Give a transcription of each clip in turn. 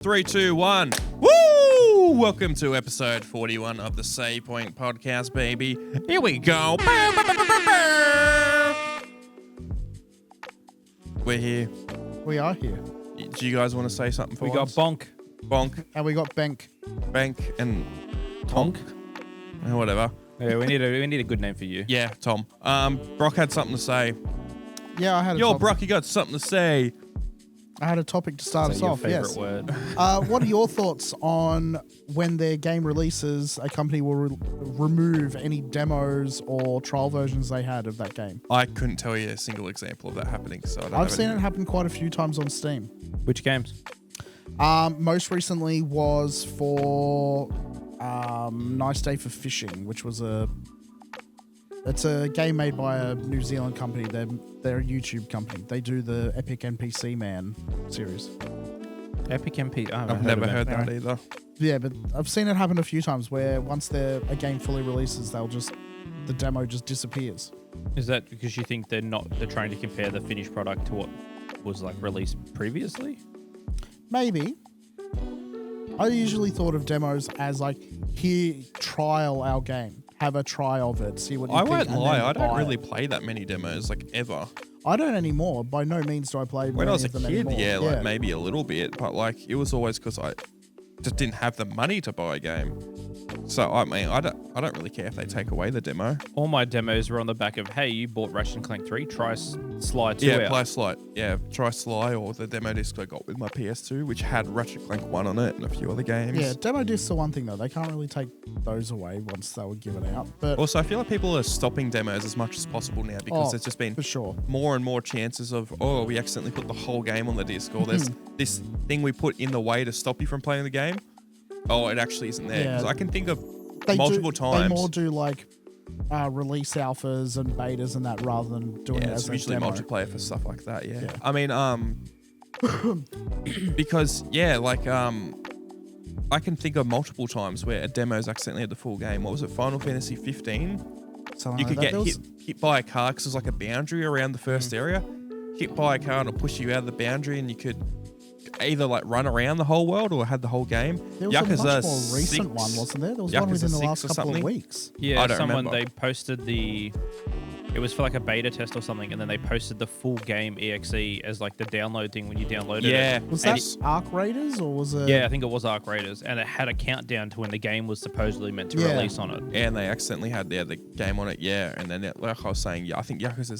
3, 2, 1. Woo! Welcome to episode 41 of the Point Podcast, baby. Here we go. We're here. We are here. Do you guys want to say something for We got once? Bonk. And we got Bank. Bank and Tonk. Whatever. Yeah, we need a good name for you. Yeah, Tom. Brock had something to say. Yeah, I had a Yo, topic. Brock, you got something to say. I had a topic to start Is us that your off. favorite Yes. word? What are your thoughts on when their game releases, a company will remove any demos or trial versions they had of that game? I couldn't tell you a single example of that happening, so I don't I've have seen any- it happen quite a few times on Steam. Which games? Most recently was for Nice Day for Fishing, which was it's a game made by a New Zealand company. They're a YouTube company. They do the Epic NPC Man series. Epic MP. I've never heard that either. Yeah, but I've seen it happen a few times where once a game fully releases, the demo just disappears. Is that because you think they're trying to compare the finished product to what was like released previously? Maybe. I usually thought of demos as like, here, trial our game. Have a try of it. See what you I think. won't and lie, then I don't buy really it. play that many demos, like, ever. I don't anymore. By no means do I play When I was a of them kid, anymore. yeah, like maybe a little bit, but like it was always because I just didn't have the money to buy a game. So I mean, I don't really care if they take away the demo. All my demos were on the back of, hey, you bought Ratchet and Clank 3, try Sly 2 Yeah, out. play Sly. Yeah, try Sly or the demo disc I got with my PS2, which had Ratchet Clank 1 on it and a few other games. Yeah, demo discs are one thing though. They can't really take those away once they were given out. But Also, I feel like people are stopping demos as much as possible now because there's just been for sure. more and more chances of, oh, we accidentally put the whole game on the disc, or there's this thing we put in the way to stop you from playing the game. Oh, it actually isn't there. Yeah. Because I can think of They multiple They times. more do like release alphas and betas and that rather than doing it Yeah, as it's a usually demo. multiplayer for stuff like that. Yeah. Yeah. I mean, because I can think of multiple times where a demo's accidentally had the full game. What was it? Final Fantasy 15. Something You like could that. get There hit by a car because there's like a boundary around the first area. Hit by a car and it'll push you out of the boundary, and you could either like run around the whole world or had the whole game. There was a much more recent one, wasn't there? There was one Yakuza within the 6 last or couple something. of weeks. Yeah, I don't someone, remember. they posted it was for like a beta test or something, and then they posted the full game EXE as like the download thing when you downloaded Yeah. it. Was And that Arc Raiders or was it? Yeah, I think it was Arc Raiders, and it had a countdown to when the game was supposedly meant to Yeah. release on it. And they accidentally had the game on it, yeah. And then, like I was saying, yeah, I think Yakuza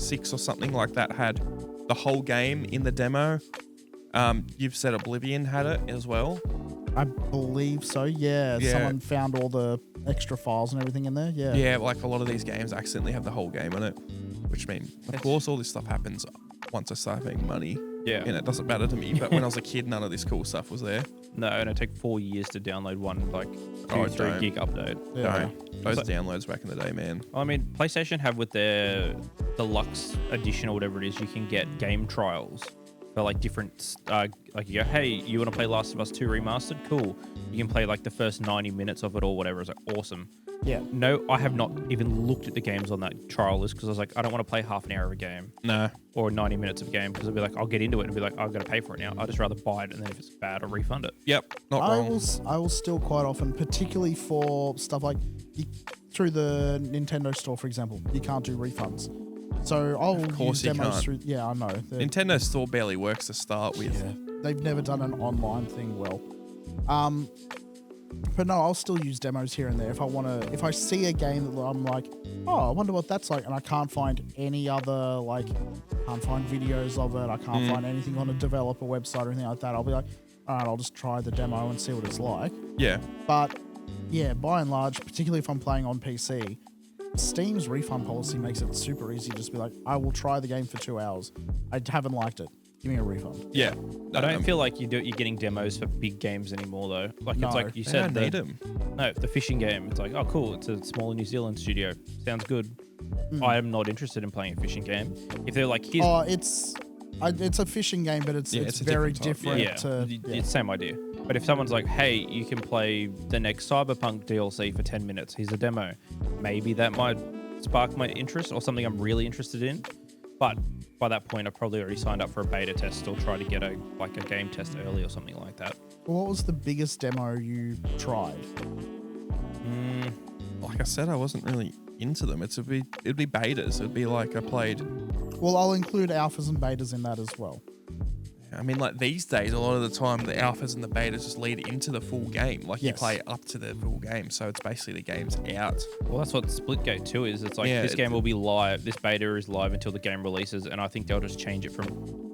6 or something like that had the whole game in the demo. You've said Oblivion had it as well. I believe so. Yeah. Yeah. Someone found all the extra files and everything in there. Yeah. Yeah, like a lot of these games accidentally have the whole game on it, which means, of course, all this stuff happens once I start having money. Yeah. And it doesn't matter to me. But when I was a kid, none of this cool stuff was there. No, and it took 4 years to download one like 3 don't. gig update. Yeah. Don't. Those So- downloads back in the day, man. I mean, PlayStation have with their deluxe edition or whatever it is, you can get game trials for like different, like you go, hey, you want to play Last of Us 2 Remastered? Cool. You can play like the first 90 minutes of it or whatever. It's like awesome. Yeah. No, I have not even looked at the games on that trial list because I was like, I don't want to play half an hour of a game No. or 90 minutes of a game because I'll be like, I'll get into it and be like, I've got to pay for it now. I'd just rather buy it, and then if it's bad, I'll refund it. Yep. Not I wrong. will still quite often, particularly for stuff like through the Nintendo store, for example, you can't do refunds. So I'll course use you demos can't. through. Yeah, I know. Nintendo store barely works to start with. Yeah, they've never done an online thing well. But no, I'll still use demos here and there if I see a game that I'm like, oh, I wonder what that's like, and I can't find any other can't find videos of it, I can't find anything on a developer website or anything like that. I'll be like, all right, I'll just try the demo and see what it's like. Yeah. But yeah, by and large, particularly if I'm playing on PC, Steam's refund policy makes it super easy to just be like, I will try the game for 2 hours. I haven't liked it. Give me a refund. Yeah. I don't feel like you're getting demos for big games anymore, though. Like No. it's like you I said, don't need them. No, the fishing game. It's like, oh, cool. It's a small New Zealand studio. Sounds good. I am not interested in playing a fishing game. If they're like, here's It's a fishing game, but it's a very different type, different. yeah, it's the same idea. But if someone's like, hey, you can play the next Cyberpunk DLC for 10 minutes, here's a demo, maybe that might spark my interest or something I'm really interested in. But by that point, I've probably already signed up for a beta test or try to get a game test early or something like that. What was the biggest demo you tried? Like I said, I wasn't really into them. It'd be betas. It'd be like I played. Well, I'll include alphas and betas in that as well. I mean, like these days, a lot of the time, the alphas and the betas just lead into the full game. Like you Yes. play up to the full game, so it's basically the game's out. Well, that's what Splitgate 2 is. It's like this game will be live. This beta is live until the game releases, and I think they'll just change it from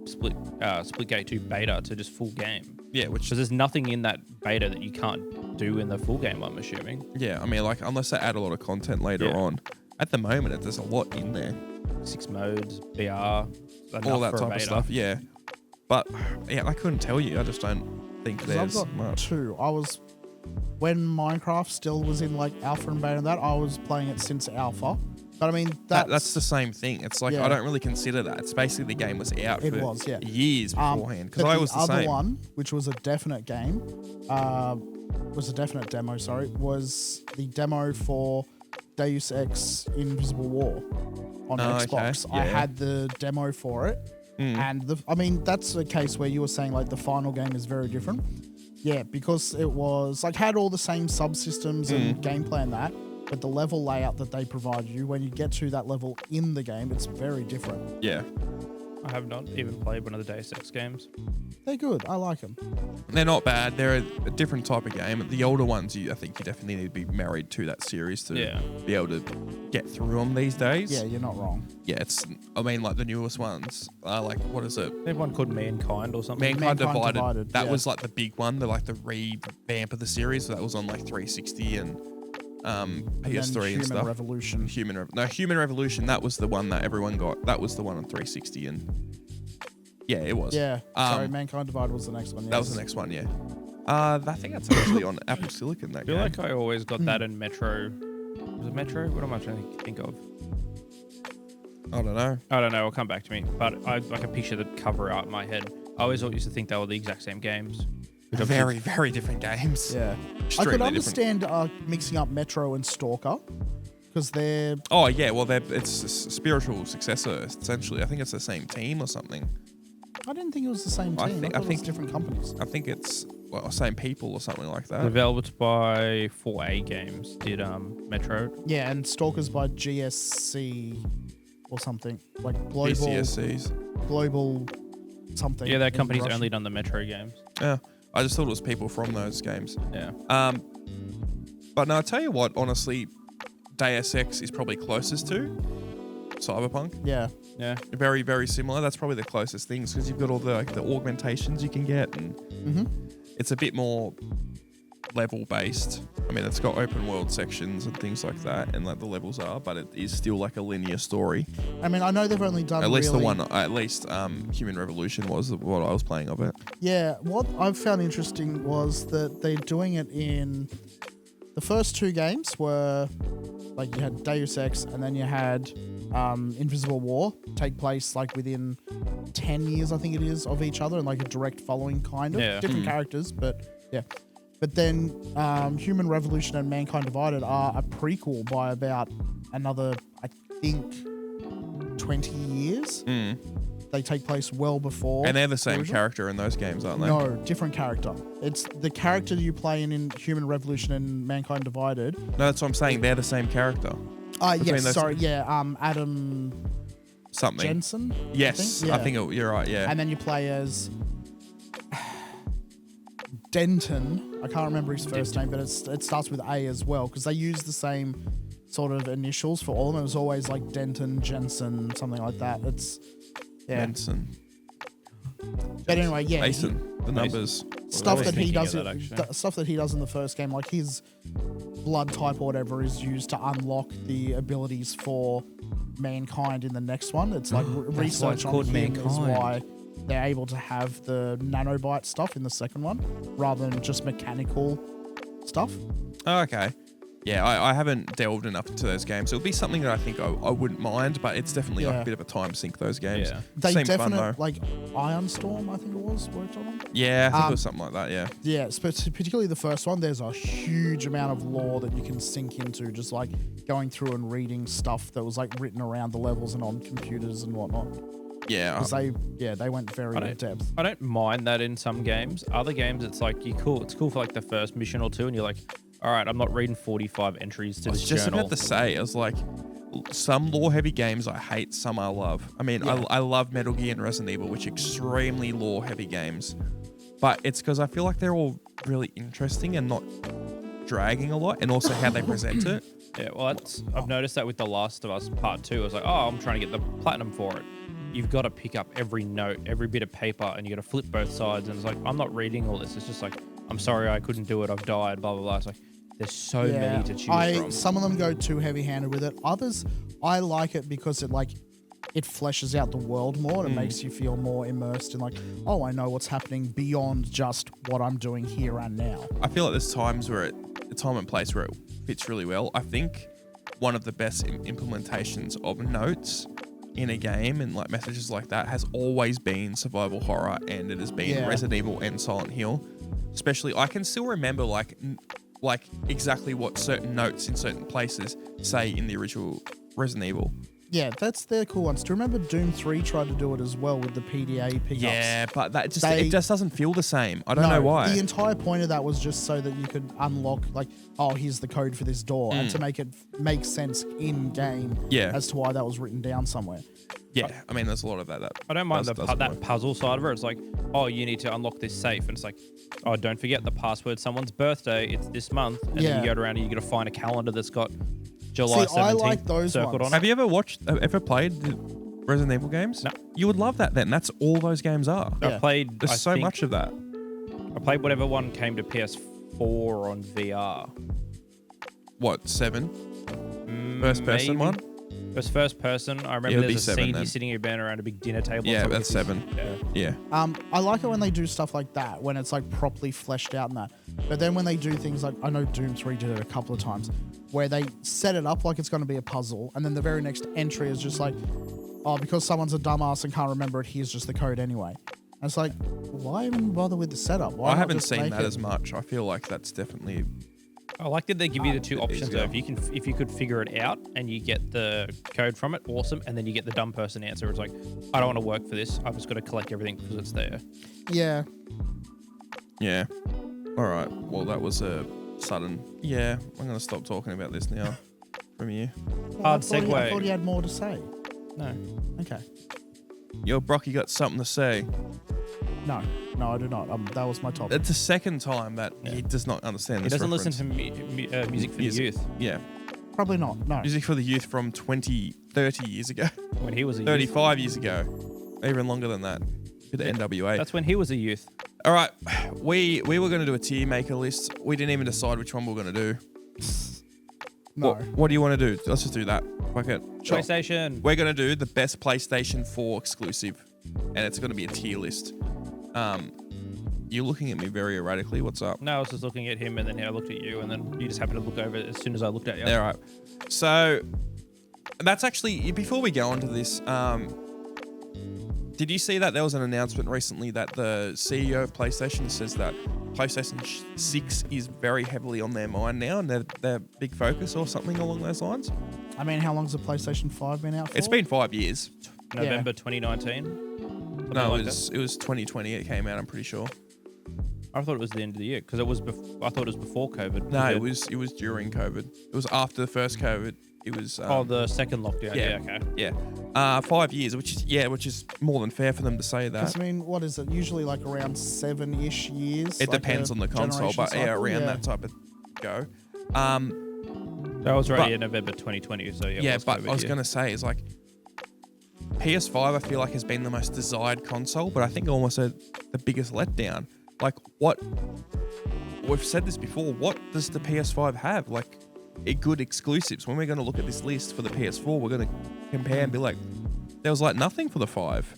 Splitgate 2 beta to just full game. Yeah, which Because there's nothing in that beta that you can't do in the full game, I'm assuming. I mean, like unless they add a lot of content later on. At the moment, there's a lot in there. 6 modes, VR, All that type of stuff. Yeah, but I couldn't tell you. I just don't think I've there's got much. 2. When Minecraft still was in like alpha and beta and that, I was playing it since alpha. But I mean, That's the same thing. It's like I don't really consider that. It's basically the game was out It for was, yeah. years beforehand. Because but I was the other same. one, which was a definite game, was a definite demo. Sorry, was the demo for Deus Ex Invisible War on Xbox. Okay. I Yeah. had the demo for it, and I mean that's a case where you were saying like the final game is very different. Yeah, because it was like had all the same subsystems and gameplay and that, but the level layout that they provide you when you get to that level in the game, it's very different. Yeah. I have not even played one of the Deus Ex games. They're good. I like them. They're not bad. They're a different type of game. The older ones, I think you definitely need to be married to that series to be able to get through them these days. Yeah, you're not wrong. Yeah, I mean, like the newest ones are like, what is it? They have one called Mankind or something. Mankind Mankind Divided. Divided, That yeah. was like the big one, the revamp of the series. So that was on like 360 and PS3 and stuff. Revolution. Human Revolution. That was the one that everyone got. That was the one on 360 and yeah, it was. Yeah. Sorry, Mankind Divided was the next one. Yes. That was the next one. Yeah. I think that's actually on Apple Silicon. That I feel game. like I always got that in Metro. Was it Metro? What am I trying to think of? I don't know. I don't know. It'll come back to me. But I can picture the cover out in my head. I always used to think they were the exact same games. Very, very different games. Yeah. I Extremely could different. understand mixing up Metro and Stalker because they're. Oh yeah, well it's a spiritual successor essentially. I think it's the same team or something. I didn't think it was the same team. I thought it was different companies. I think it's same people or something like that. Developed by 4A Games did Metro. Yeah, and Stalker's by GSC or something like global. PCSCs. Global something. Yeah, that in company's Russian. only done the Metro games. Yeah, I just thought it was people from those games. Yeah. But no, I tell you what, honestly, Deus Ex is probably closest to Cyberpunk. Yeah. Yeah. Very, very similar. That's probably the closest things because you've got all the augmentations you can get, and it's a bit more level based. I mean, it's got open world sections and things like that, and like the levels are, but it is still like a linear story. I mean, I know they've only done At least really, Human Revolution was what I was playing of it. Yeah, what I've found interesting was that they're doing it in the first 2 games were like you had Deus Ex and then you had Invisible War take place like within 10 years, I think it is, of each other and like a direct following kind of. Yeah. Different characters, but yeah. But then Human Revolution and Mankind Divided are a prequel by about another, I think, 20 years. They take place well before. And they're the same original. character in those games, aren't they? No, different character. It's the character you play in Human Revolution and Mankind Divided. No, that's what I'm saying. They're the same character. Yes, those- sorry, yeah. Adam Something. Jensen. Yes, I think? you're right. Yeah. And then you play as Denton. I can't remember his first name, but it starts with A as well because they use the same sort of initials for all of them. It was always like Denton, Jensen, something like that. It's Benson. But anyway, yeah. Mason. The numbers. Stuff always that he thinking of does, that, actually. stuff that he does in the first game, like his blood type or whatever, is used to unlock the abilities for Mankind in the next one. It's like research it's on called him is Mankind. why they're able to have the nanobite stuff in the second one rather than just mechanical stuff. Oh, okay. Yeah, I haven't delved enough into those games. It'll be something that I think I wouldn't mind, but it's definitely like Yeah. a bit of a time sink, those games. Yeah. They Seems fun, definitely, though. like Iron Storm, I think it was, worked on them. Yeah, I think it was something like that, yeah. Yeah, particularly the first one, there's a huge amount of lore that you can sink into, just like going through and reading stuff that was like written around the levels and on computers and whatnot. Yeah. Because they went very in depth. I don't mind that in some games. Other games, it's like it's cool for like the first mission or two, and you're like, all right, I'm not reading 45 entries to I this was just journal. about to say, I was like, some lore-heavy games I hate, some I love. I mean, I love Metal Gear and Resident Evil, which are extremely lore-heavy games. But it's because I feel like they're all really interesting and not dragging a lot, and also how they present it. Yeah, well, I've noticed that with The Last of Us Part 2. I was like, oh, I'm trying to get the platinum for it. You've got to pick up every note, every bit of paper, and you got to flip both sides. And it's like, I'm not reading all this. It's just like, I'm sorry, I couldn't do it. I've died, blah, blah, blah. It's like, there's so many to choose from. Some of them go too heavy-handed with it. Others, I like it because it fleshes out the world more. It makes you feel more immersed in like, oh, I know what's happening beyond just what I'm doing here and now. I feel like there's times where the time and place where it fits really well. I think one of the best implementations of notes in a game and like messages like that has always been survival horror, and it has been Resident Evil and Silent Hill. Especially, I can still remember like exactly what certain notes in certain places say in the original Resident Evil. Yeah, that's their cool ones. Do you remember Doom 3 tried to do it as well with the PDA pickups? Yeah, but it just doesn't feel the same. I don't know why. The entire point of that was just so that you could unlock, like, oh, here's the code for this door, and to make it make sense in game as to why that was written down somewhere. Yeah, I mean, there's a lot of that. I don't mind that puzzle side of it. It's like, oh, you need to unlock this safe. And it's like, oh, don't forget the password, someone's birthday. It's this month. And then you go around and you got to find a calendar that's got July 17th I like those circled ones. on it. Have you ever played the Resident Evil games? No. You would love that then. That's all those games are. I played... There's so much of that. I played whatever one came to PS4 on VR. What, 7? First person one? It was first person. I remember there's a 7 scene then. you're sitting around a big dinner table. Yeah, that's 7. Yeah. I like it when they do stuff like that, when it's like properly fleshed out and that. But then when they do things like, I know Doom 3 did it a couple of times, where they set it up like it's going to be a puzzle, and then the very next entry is just like, oh, because someone's a dumbass and can't remember it, here's just the code anyway. And it's like, why even bother with the setup? Why I not haven't just seen make that it- as much. I feel like that's definitely... I like that they give you the two options though. easier. If you could figure it out and you get the code from it, awesome. And then you get the dumb person answer. It's like, I don't want to work for this. I've just got to collect everything because it's there. Yeah. Yeah. All right. Well, that was a sudden... Yeah, I'm going to stop talking about this now from you. Well, Hard I segue. thought he had more to say. No. Okay. Yo, Brock, you got something to say? No, I do not. That was my topic. It's the second time that he does not understand He this doesn't reference. listen to music for the youth Yeah. Probably not. No. Music for the youth from 30 years ago. when he was a youth. 35 years ago. Even longer than that. With the NWA. That's when he was a youth. All right. We were going to do a tier maker list. We didn't even decide which one we were going to do. No. What do you want to do? Let's just do that. Fuck it. Sure. PlayStation. We're going to do the best PlayStation 4 exclusive. And it's going to be a tier list. You're looking at me very erratically. What's up? No, I was just looking at him and then I looked at you and then you just happened to look over as soon as I looked at you. All right. So that's actually, before we go on to this, did you see that there was an announcement recently that the CEO of PlayStation says that PlayStation 6 is very heavily on their mind now and their big focus or something along those lines? I mean, how long's the PlayStation 5 been out for? It's been 5 years. November 2019. No, like it was 2020 it came out, I'm pretty sure. I thought it was the end of the year because it was. I thought it was before COVID. No, it was during COVID. It was after the first COVID. It was the second lockdown. Yeah. Okay. Yeah. 5 years, which is more than fair for them to say that. 'Cause, I mean, what is it? Usually like around 7-ish years. It like depends a on the console, generation but yeah, cycle? around that type of go. That was right in November 2020. So yeah. Yeah, but COVID, I was going to say is like PS5 I feel like has been the most desired console, but I think almost the biggest letdown. Like what we've said this before, what does the PS5 have? Like good exclusives. When we're going to look at this list for the PS4, we're going to compare and be like, there was like nothing for the 5.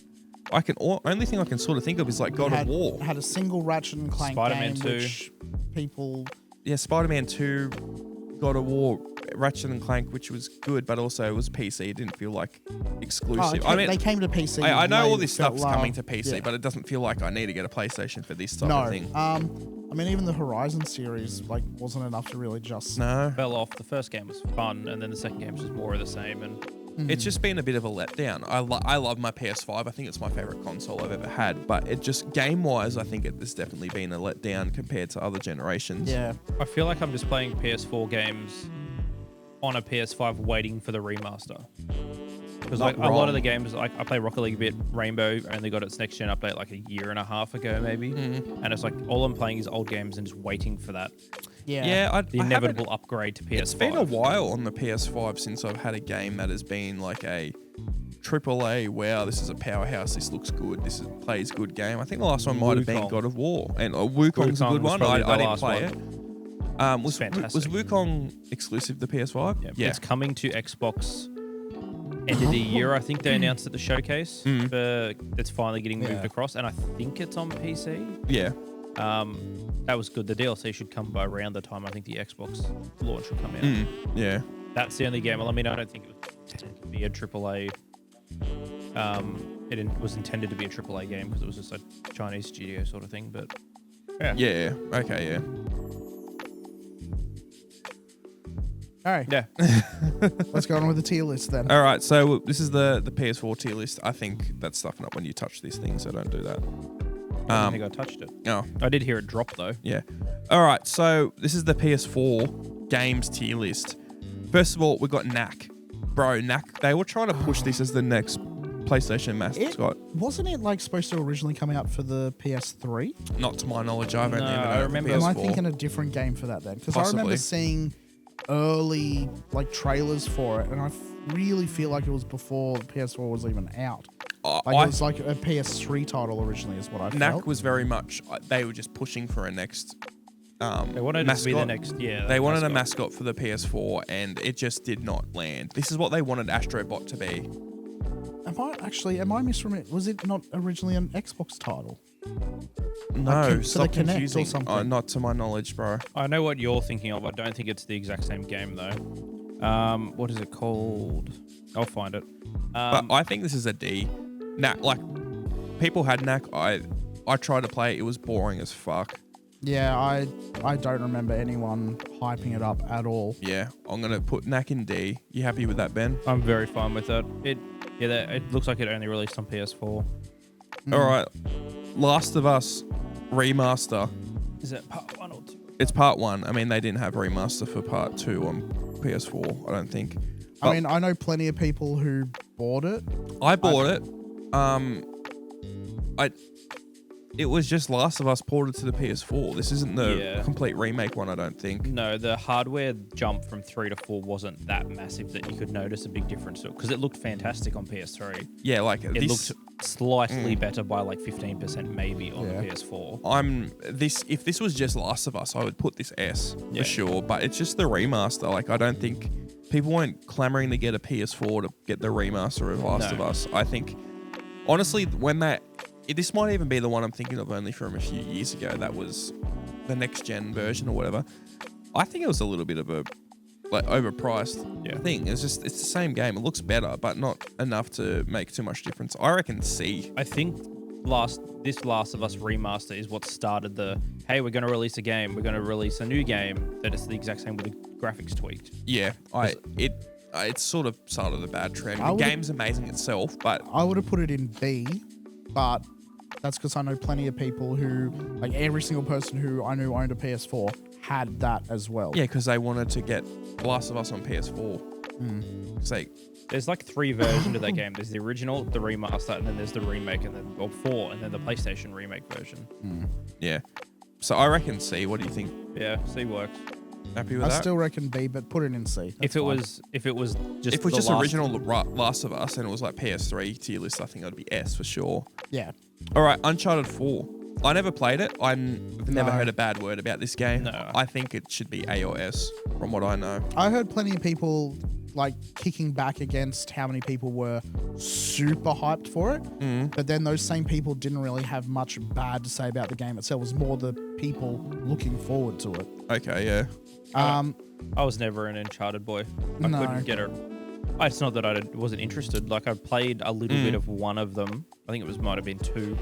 Only thing I can sort of think of is like God of War. Had a single Ratchet and Clank Spider-Man game, 2. which people... Yeah, Spider-Man 2, God of War, Ratchet and Clank, which was good, but also it was PC. It didn't feel like exclusive. they came to PC. I know all late, this it felt stuff's coming low. to PC, Yeah. but it doesn't feel like I need to get a PlayStation for this type No. of thing. I mean, even the Horizon series wasn't enough to really just... No. fell off. The first game was fun, and then the second game was just more of the same. And It's just been a bit of a letdown. I love my PS5. I think it's my favorite console I've ever had. But it just, game-wise, I think it's definitely been a letdown compared to other generations. Yeah. I feel like I'm just playing PS4 games on a PS5 waiting for the remaster. Because like a lot of the games, like I play Rocket League a bit, Rainbow only got its next gen update like a year and a half ago maybe, and it's like all I'm playing is old games and just waiting for that. Yeah. The inevitable upgrade to PS5. It's been a while on the PS5 since I've had a game that has been like a AAA, wow, this is a powerhouse, this looks good, plays good game. I think the last one might have been God of War, and Wukong's a good one. I didn't play it. Was Wukong exclusive to PS5? Yeah. It's coming to Xbox end of the year. I think they announced at the showcase. It's finally getting moved across, and I think it's on PC. Yeah. That was good. The DLC should come by around the time I think the Xbox launch will come out. Yeah. That's the only game. Well, I mean, I don't think it was intended to be a AAA. It was intended to be a AAA game because it was just a Chinese studio sort of thing. But yeah. Okay. Yeah. All right. Yeah. Let's go on with the tier list then. All right. So this is the PS4 tier list. I think that's stuffing up when you touch these things, so don't do that. I don't think I touched it. Oh. I did hear it drop though. Yeah. All right. So this is the PS4 games tier list. First of all, we got Knack. Bro, Knack. They were trying to push this as the next PlayStation mascot. Wasn't it like supposed to originally come out for the PS3? Not to my knowledge. I've only ever I known remember. PS4. Am I thinking a different game for that then? Because I remember seeing early like trailers for it, and I really feel like it was before the PS4 was even out. It was like a PS3 title originally, is what I felt. Knack was very much. They were just pushing for a next. They wanted it to be the next. Yeah. They wanted a mascot for the PS4, and it just did not land. This is what they wanted Astrobot to be. Am I misremembering? Was it not originally an Xbox title? No, so the Kinect confusing. or something. Not to my knowledge, bro. I know what you're thinking of. I don't think it's the exact same game though. What is it called? I'll find it. But I think this is a D. Knack, like people had Knack. I tried to play it. It was boring as fuck. Yeah, I don't remember anyone hyping it up at all. Yeah, I'm gonna put Knack in D. You happy with that, Ben? I'm very fine with that. It looks like it only released on PS4. All right, Last of Us remaster. Is it part 1 or 2? It's part 1. I mean, they didn't have remaster for part 2 on PS4. I don't think. I mean, I know plenty of people who bought it. I bought it. It was just Last of Us ported to the PS4. This isn't the complete remake one, I don't think. No, the hardware jump from 3 to 4 wasn't that massive that you could notice a big difference because it looked fantastic on PS3. Yeah, like it looked slightly better by like 15% maybe on the PS4. If this was just Last of Us, I would put this S for sure, but it's just the remaster. Like, I don't think people weren't clamoring to get a PS4 to get the remaster of Last of Us. I think, honestly, this might even be the one I'm thinking of only from a few years ago. That was the next gen version or whatever. I think it was a little bit of a overpriced thing. It's the same game. It looks better, but not enough to make too much difference. I reckon C. I think this Last of Us remaster is what started hey, we're going to release a game. We're going to release a new game that is the exact same with the graphics tweaked. Yeah, it's sort of started a bad trend. The game's amazing itself, but I would have put it in B, but that's because I know plenty of people who, like every single person who I knew owned a PS4 had that as well. Yeah, because they wanted to get Last of Us on PS4. There's like 3 versions of that game. There's the original, the remaster, and then there's the remake, or 4, and then the PlayStation remake version. Yeah. So I reckon C. What do you think? Yeah, C works. Happy with that? I still reckon B, but put it in C. If it was just original Last of Us and it was like PS3 tier list, I think it'd be S for sure. Yeah. All right, Uncharted 4. I never played it. I've never heard a bad word about this game. No. I think it should be A or S from what I know. I heard plenty of people like kicking back against how many people were super hyped for it. But then those same people didn't really have much bad to say about the game itself. It was more the people looking forward to it. Okay, yeah. I was never an Uncharted boy. I couldn't get it. It's not that I wasn't interested. Like, I played a little bit of one of them. I think might have been 2.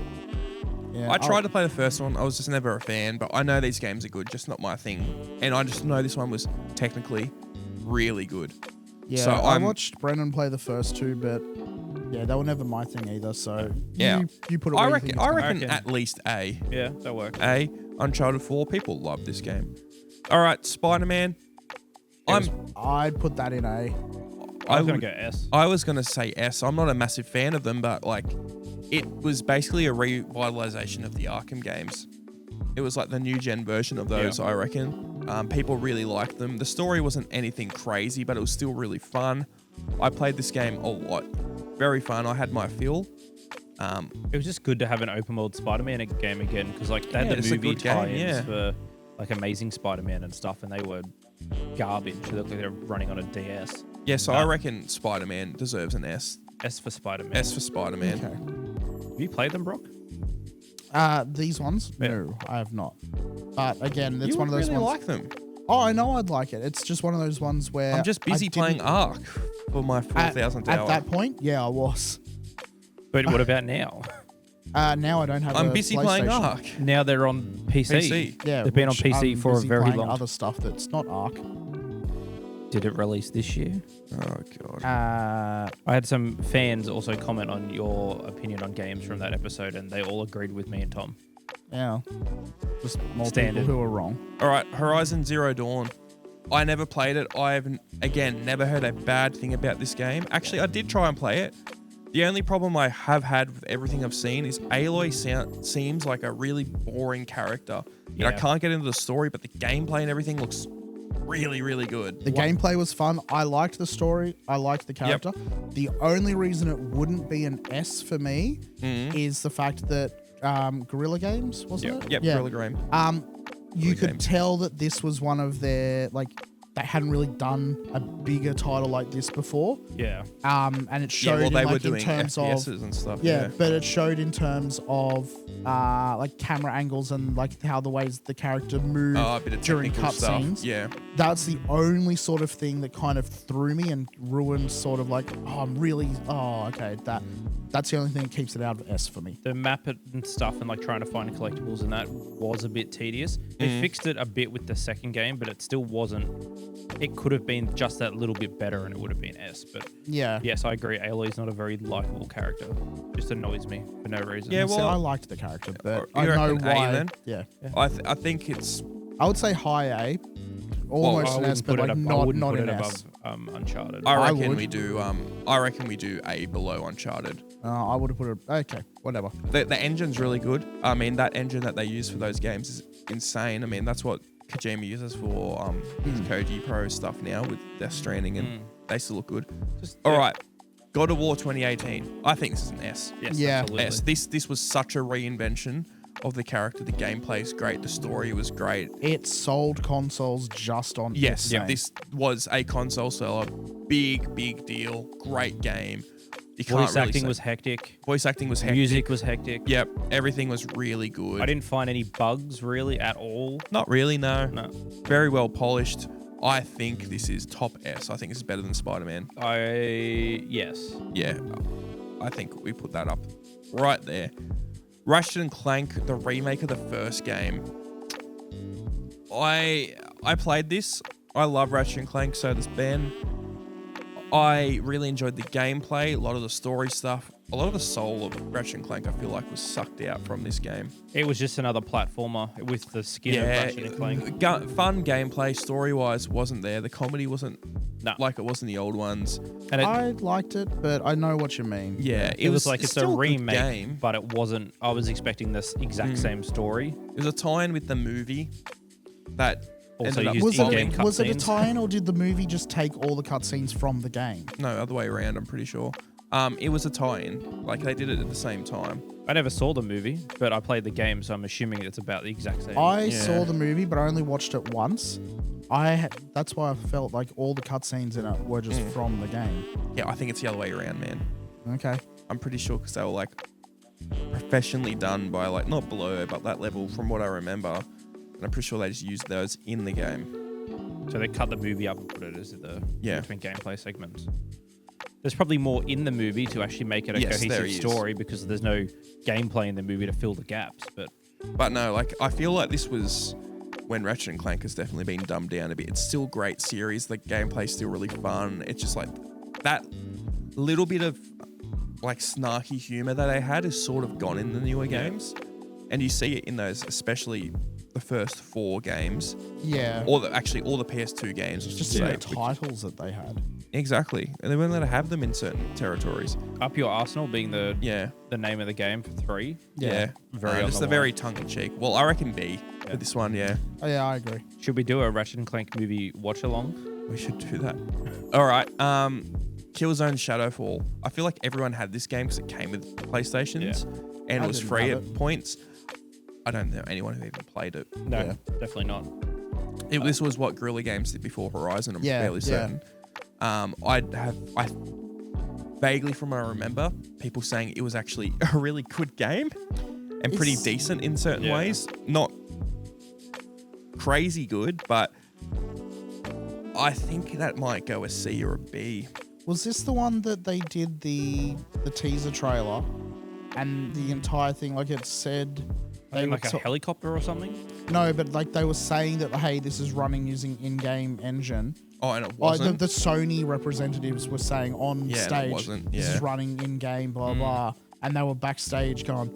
Yeah, I tried to play the first one. I was just never a fan, but I know these games are good, just not my thing. And I just know this one was technically really good. Yeah, So I watched Brennan play the first two, but yeah, they were never my thing either. So Yeah. you put it. I where you reckon. think I it's reckon Okay. at least A. Yeah, that works. Uncharted 4. People love this game. All right, Spider-Man. I'd put that in A. I I was going would- to go S. I was gonna say S. I'm not a massive fan of them, but like, it was basically a revitalization of the Arkham games. It was like the new gen version of those. Yeah. I reckon. People really liked them. The story wasn't anything crazy, but it was still really fun. I played this game a lot. Very fun. I had my fill. It was just good to have an open world Spider-Man game again because like they Yeah, had it's the a movie good game, tie-ins yeah. for like Amazing Spider-Man and stuff, and they were garbage. They looked like they were running on a DS. Yeah, so I reckon Spider-Man deserves an S. S for Spider-Man. S for Spider-Man. Okay. Have you played them, Brock? These ones? Yeah. No, I have not. But again, it's You one of would those really ones. like them. Oh, I know I'd like it. It's just one of those ones where I'm just busy I playing didn't- Ark for my 4,000th At hour. that point, yeah, I was. But what about now? Now I don't have. I'm a busy playing PlayStation. Ark. Now they're on PC. PC. Yeah, They've been on which PC I'm for a busy very playing long Other stuff that's not Ark. Did it release this year? Oh god. I had some fans also comment on your opinion on games from that episode, and they all agreed with me and Tom. Yeah, just more Standard. people who are wrong. All right, Horizon Zero Dawn. I never played it. I've again never heard a bad thing about this game. Actually, I did try and play it. The only problem I have had with everything I've seen is Aloy seems like a really boring character. You know, I Yeah. can't get into the story, but the gameplay and everything looks really, really good. The gameplay was fun. I liked the story. I liked the character. The only reason it wouldn't be an S for me is the fact that Guerrilla Games, wasn't it? Yep, Guerrilla Game. You Guerrilla could Games. tell that this was one of their they hadn't really done a bigger title like this before. Yeah. And it showed Yeah, well, in, they were like, in doing terms of FPSs and stuff. yeah, but it showed in terms of like camera angles and like how the ways the character moved Oh, a bit of during technical stuff. cutscenes. Yeah. That's the only sort of thing that kind of threw me and ruined sort of like, okay, that's the only thing that keeps it out of S for me. The map and stuff and like trying to find collectibles and that was a bit tedious. They fixed it a bit with the second game, but it still wasn't. It could have been just that little bit better and it would have been S. But Yeah. yes, I agree. Aloy's not a very likable character. Just annoys me for no reason. Yeah, So well- I liked the character, but You I know reckon A why. then? Yeah. I think it's I would say high A, almost I an S, wouldn't but put it like I not wouldn't not put an it S. above Uncharted. I I reckon would. we do. I reckon we do A below Uncharted. I would have put it. Okay, whatever. The engine's really good. I mean, that engine that they use for those games is insane. I mean, that's what Kojima uses for his Koji Pro stuff now with Death Stranding, and they still look good. Just, All right, God of War 2018. I think this is an S. Yes, Yeah. absolutely. S. This was such a reinvention of the character. The gameplay is great. The story was great. It sold consoles just on. Yes, its name. this was a console seller. Big deal. Great game. You can't Voice really acting say- was hectic. Voice acting was hectic. Music was hectic. Yep, everything was really good. I didn't find any bugs really at all. Not really, no. No. Very well polished. I think this is top S. I think this is better than Spider-Man. Yes. Yeah, I think we put that up right there. Ratchet and Clank, the remake of the first game. I played this. I love Ratchet and Clank, so does Ben. I really enjoyed the gameplay, a lot of the story stuff. A lot of the soul of Ratchet and Clank, I feel like, was sucked out from this game. It was just another platformer with the skin of Ratchet and Clank. Fun gameplay, story-wise, wasn't there. The comedy wasn't No. like it was in the old ones. And I liked it, but I know what you mean. Yeah, it was like it's a still good remake, game. but it wasn't. I was expecting this exact same story. It was a tie-in with the movie that Also ended up used Was in-game it, was it a cutscenes. tie-in, or did the movie just take all the cutscenes from the game? No, other way around, I'm pretty sure. It was a tie-in. Like, they did it at the same time. I never saw the movie, but I played the game, so I'm assuming it's about the exact same. I Yeah. saw the movie, but I only watched it once. That's why I felt like all the cutscenes in it were just from the game. Yeah, I think it's the other way around, man. Okay. I'm pretty sure because they were, like, professionally done by, like, not below, but that level from what I remember. And I'm pretty sure they just used those in the game. So they cut the movie up and put it as the Yeah. between gameplay segments. There's probably more in the movie to actually make it a Yes, there cohesive is. story because there's no gameplay in the movie to fill the gaps. But But no, like, I feel like this was when Ratchet and Clank has definitely been dumbed down a bit. It's still a great series. The gameplay's still really fun. It's just like that little bit of like snarky humor that they had is sort of gone in the newer games. And you see it in those, especially the first 4 games. Yeah. Or actually all the PS2 games. Just in the titles that they had. Exactly. And they weren't allowed to have them in certain territories. Up Your Arsenal being the name of the game for 3. Yeah. Very just the very tongue-in-cheek. Well, I reckon B for this one, yeah. Oh, yeah, I agree. Should we do a Ratchet and Clank movie watch-along? We should do that. All right. Killzone Shadowfall. I feel like everyone had this game because it came with PlayStations and it was free at points. I don't know anyone who even played it. No, definitely not. This was what Guerrilla Games did before Horizon, I'm fairly certain. I vaguely from what I remember, people saying it was actually a really good game and pretty decent in certain ways. Not crazy good, but I think that might go a C or a B. Was this the one that they did the teaser trailer and the entire thing, like it said... like a helicopter or something? No, but like they were saying that, hey, this is running using in-game engine. Oh, and it wasn't? The Sony representatives were saying on stage, this is running in-game, blah, blah. And they were backstage going,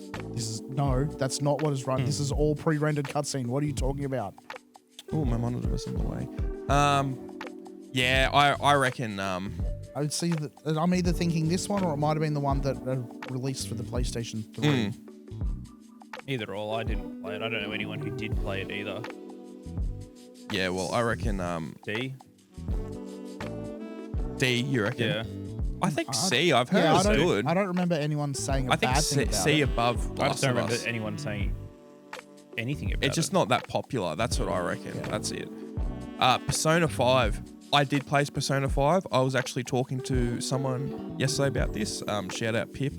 that's not what is running. This is all pre-rendered cutscene. What are you talking about? Oh, my monitor was in the way. I reckon... I would see that. I'm either thinking this one or it might have been the one that released for the PlayStation 3. Either or. I didn't play it. I don't know anyone who did play it either. Yeah, well, I reckon... D, you reckon? Yeah. I think C. I've heard it's good. I don't remember anyone saying a bad thing about C it. above I just don't remember Us. anyone saying anything about it. It's just not that popular. That's what I reckon. Yeah. That's it. Persona 5. I did play Persona 5. I was actually talking to someone yesterday about this. Shout out Pip.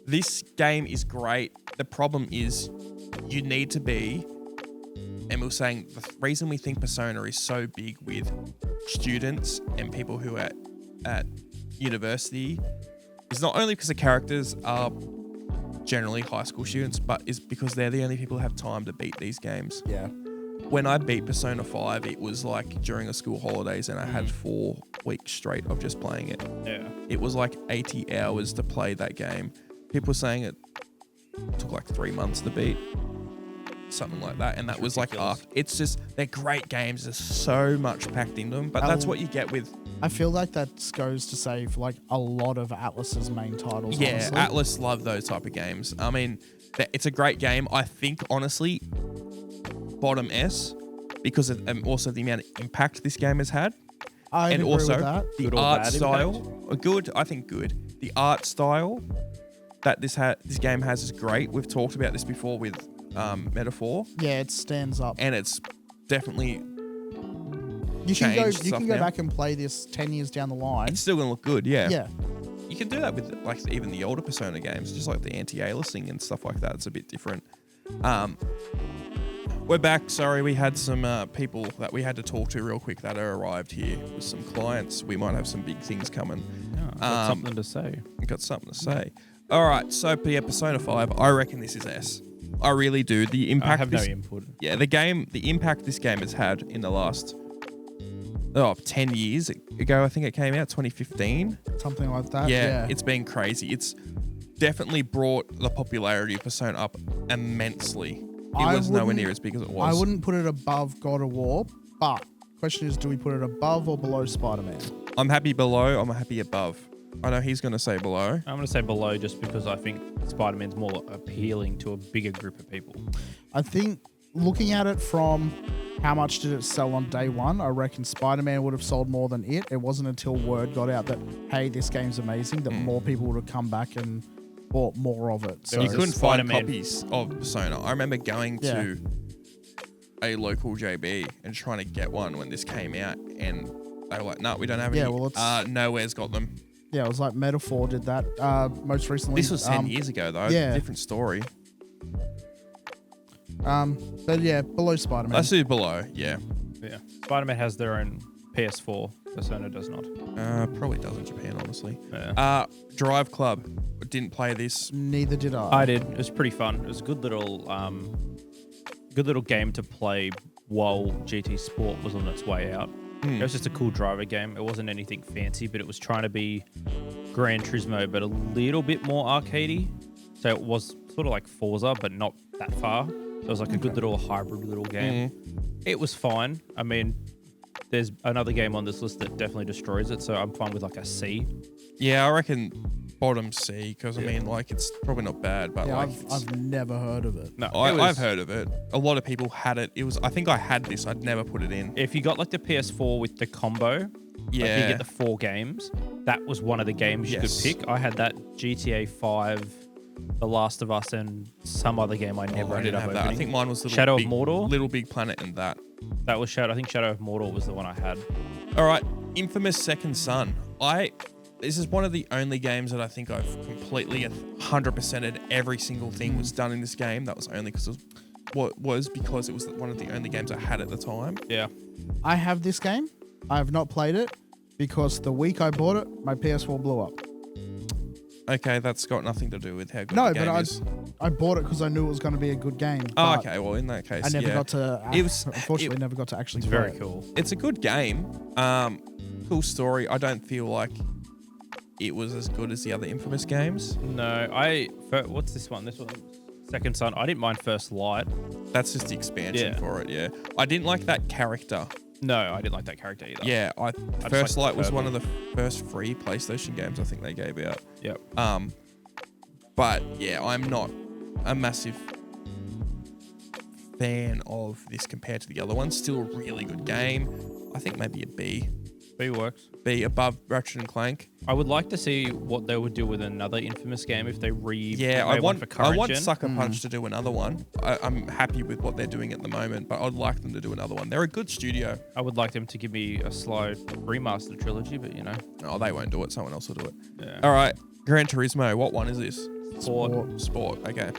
This game is great. The problem is you need to be, and we were saying the reason we think Persona is so big with students and people who are at university is not only because the characters are generally high school students, but is because they're the only people who have time to beat these games. Yeah. When I beat Persona 5, it was like during a school holidays and I had 4 weeks straight of just playing it. Yeah. It was like 80 hours to play that game. People were saying it took like 3 months to beat. Something like that. And that was ridiculous. It's just, they're great games. There's so much packed into them. But that's what you get with... I feel like that goes to say for like a lot of Atlas's main titles. Yeah, honestly. Atlas love those type of games. I mean, it's a great game. I think, honestly, bottom S, because of also the amount of impact this game has had. I and agree also with that. the art style. Good, I think good. The art style that this game has is great. We've talked about this before with Metaphor. Yeah, it stands up. And it's definitely you can go back and play this 10 years down the line. It's still gonna look good, yeah. Yeah. You can do that with like even the older Persona games, just like the anti-aliasing and stuff like that. It's a bit different. We're back. Sorry, we had some people that we had to talk to real quick that are arrived here with some clients. We might have some big things coming. Got something to say. Got something to say. All right, so Persona 5, I reckon this is S. I really do. The impact. I have no input. Yeah, the impact this game has had in the last 10 years ago. I think it came out 2015. Something like that. Yeah, it's been crazy. It's definitely brought the popularity of Persona up immensely. It was nowhere near as big as it was. I wouldn't put it above God of War, but question is, do we put it above or below Spider-Man? I'm happy below. I'm happy above. I know he's going to say below. I'm going to say below just because I think Spider-Man's more appealing to a bigger group of people. I think looking at it from how much did it sell on day one, I reckon Spider-Man would have sold more than it. It wasn't until word got out that, hey, this game's amazing, that more people would have come back and bought more of it. So you couldn't find copies of Persona. I remember going to a local JB and trying to get one when this came out, and they were like, no, we don't have any. Well, nowhere's got them. Yeah, it was like Metaphor did that most recently. This was 10 years ago, though. Yeah. Different story. But yeah, below Spider-Man. I see below, yeah. Yeah. Spider-Man has their own PS4. Persona does not. Probably does in Japan, honestly. Yeah. Drive Club. Didn't play this. Neither did I. I did. It was pretty fun. It was a good little game to play while GT Sport was on its way out. Hmm. It was just a cool driver game. It wasn't anything fancy, but it was trying to be Gran Turismo, but a little bit more arcadey. So it was sort of like Forza, but not that far. So it was like a good little hybrid little game. It was fine. I mean, there's another game on this list that definitely destroys it, so I'm fine with like a C. Yeah, I reckon bottom C, because I mean, like, it's probably not bad, but Yeah, like, I've never heard of it. No, I've heard of it. A lot of people had it. I think I had this. I'd never put it in. If you got like the PS4 with the combo, like you Yeah. get the 4 games, that was one of the games you could Yes. pick. I had that GTA 5, The Last of Us, and some other game I never I ended didn't up have opening. that. I think mine was Shadow of big, Mordor? Little Big Planet, and that. That was Shadow. I think Shadow of Mordor was the one I had. All right, Infamous Second Son. This is one of the only games that I think I've completely 100%ed every single thing was done in this game. That was only because it was one of the only games I had at the time. Yeah. I have this game. I have not played it because the week I bought it, my PS4 blew up. Okay, that's got nothing to do with how good No, the game but is. I bought it because I knew it was going to be a good game. Oh, but okay. Well, in that case, I never yeah. got to. Unfortunately, never got to actually It's play very it. cool. It's a good game. Cool story. I don't feel like it was as good as the other Infamous games. No, what's this one? This one, Second Son. I didn't mind First Light. That's just the expansion Yeah. for it. Yeah, I didn't like that character. No, I didn't like that character either. Yeah, just First like Light was Kirby. one of the first free PlayStation games I think they gave out. Yep. But yeah, I'm not a massive fan of this compared to the other ones. Still a really good game. I think maybe a B. B works. B above Ratchet and Clank. I would like to see what they would do with another Infamous game if they Yeah, I made one want for current I want gen. Sucker Punch to do another one. I'm happy with what they're doing at the moment, but I'd like them to do another one. They're a good studio. I would like them to give me a slow remastered trilogy, but you know. Oh, they won't do it. Someone else will do it. Yeah. All right, Gran Turismo. What one is this? Sport. Okay.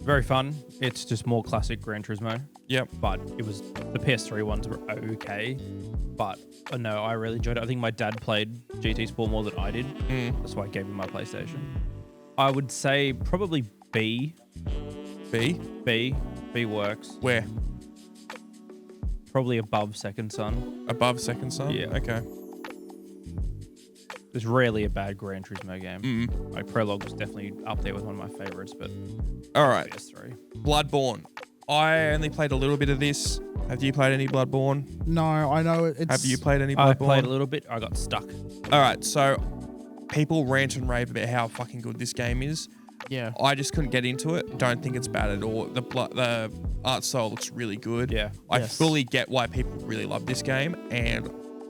Very fun. It's just more classic Gran Turismo. Yep. But it was the PS3 ones were okay. But no, I really enjoyed it. I think my dad played GT Sport more than I did. That's why I gave him my PlayStation. I would say probably B. B. B works. Where? Probably above Second Son. Above Second Son? Yeah. Okay. There's rarely a bad Gran Turismo game. Like Prologue was definitely up there with one of my favorites, but All right. PS3. Bloodborne. I only played a little bit of this. Have you played any Bloodborne? No, I know it's. Have you played any Bloodborne? I played a little bit. I got stuck. All right, so people rant and rave about how fucking good this game is. Yeah. I just couldn't get into it. Don't think it's bad at all. The art style looks really good. Yeah. I Yes. fully get why people really love this game, and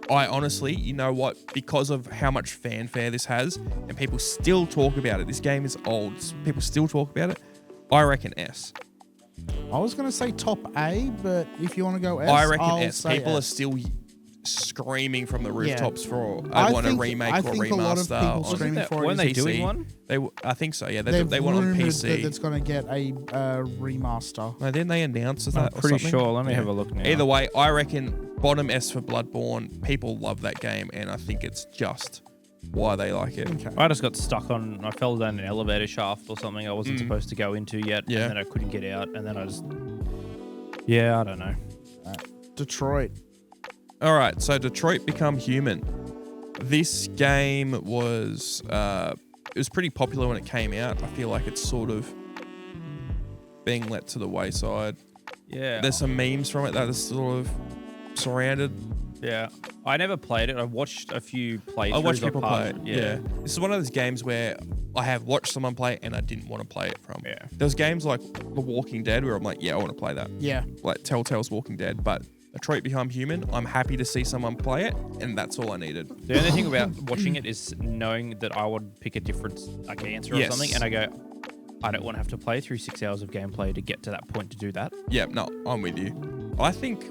I honestly, you know what? Because of how much fanfare this has, and people still talk about it. This game is old. People still talk about it. I reckon S. I was going to say top A, but if you want to go S, I reckon I'll S. say People are S. still screaming from the rooftops for I want a think- remake I or think a lot of remaster. people on screaming for it Weren't is they PC. doing one? I think so. Yeah, they They've want on rumored PC. that it's going to get a remaster. No, didn't they announce that? I'm or pretty something? sure. Let me Yeah. have a look now. Either way, I reckon bottom S for Bloodborne. People love that game, and I think it's just why they like it. Okay. I just got stuck on. I fell down an elevator shaft or something I wasn't supposed to go into yet, Yeah. and then I couldn't get out, and then I just. Yeah, I don't know. Detroit. All right, so Detroit Become Human. This game was it was pretty popular when it came out. I feel like it's sort of being let to the wayside. Yeah. There's some memes from it that are sort of surrounded. Yeah. I never played it. I watched a few playthroughs. I watch or people parts play of it. Yeah. This is one of those games where I have watched someone play it and I didn't want to play it from. Yeah. There's games like The Walking Dead where I'm like, yeah, I want to play that. Yeah. Like Telltale's Walking Dead, but Detroit Become Human, I'm happy to see someone play it, and that's all I needed. The only thing about watching it is knowing that I would pick a different answer or Yes. something, and I go, I don't want to have to play through 6 hours of gameplay to get to that point to do that. Yeah, no, I'm with you. I think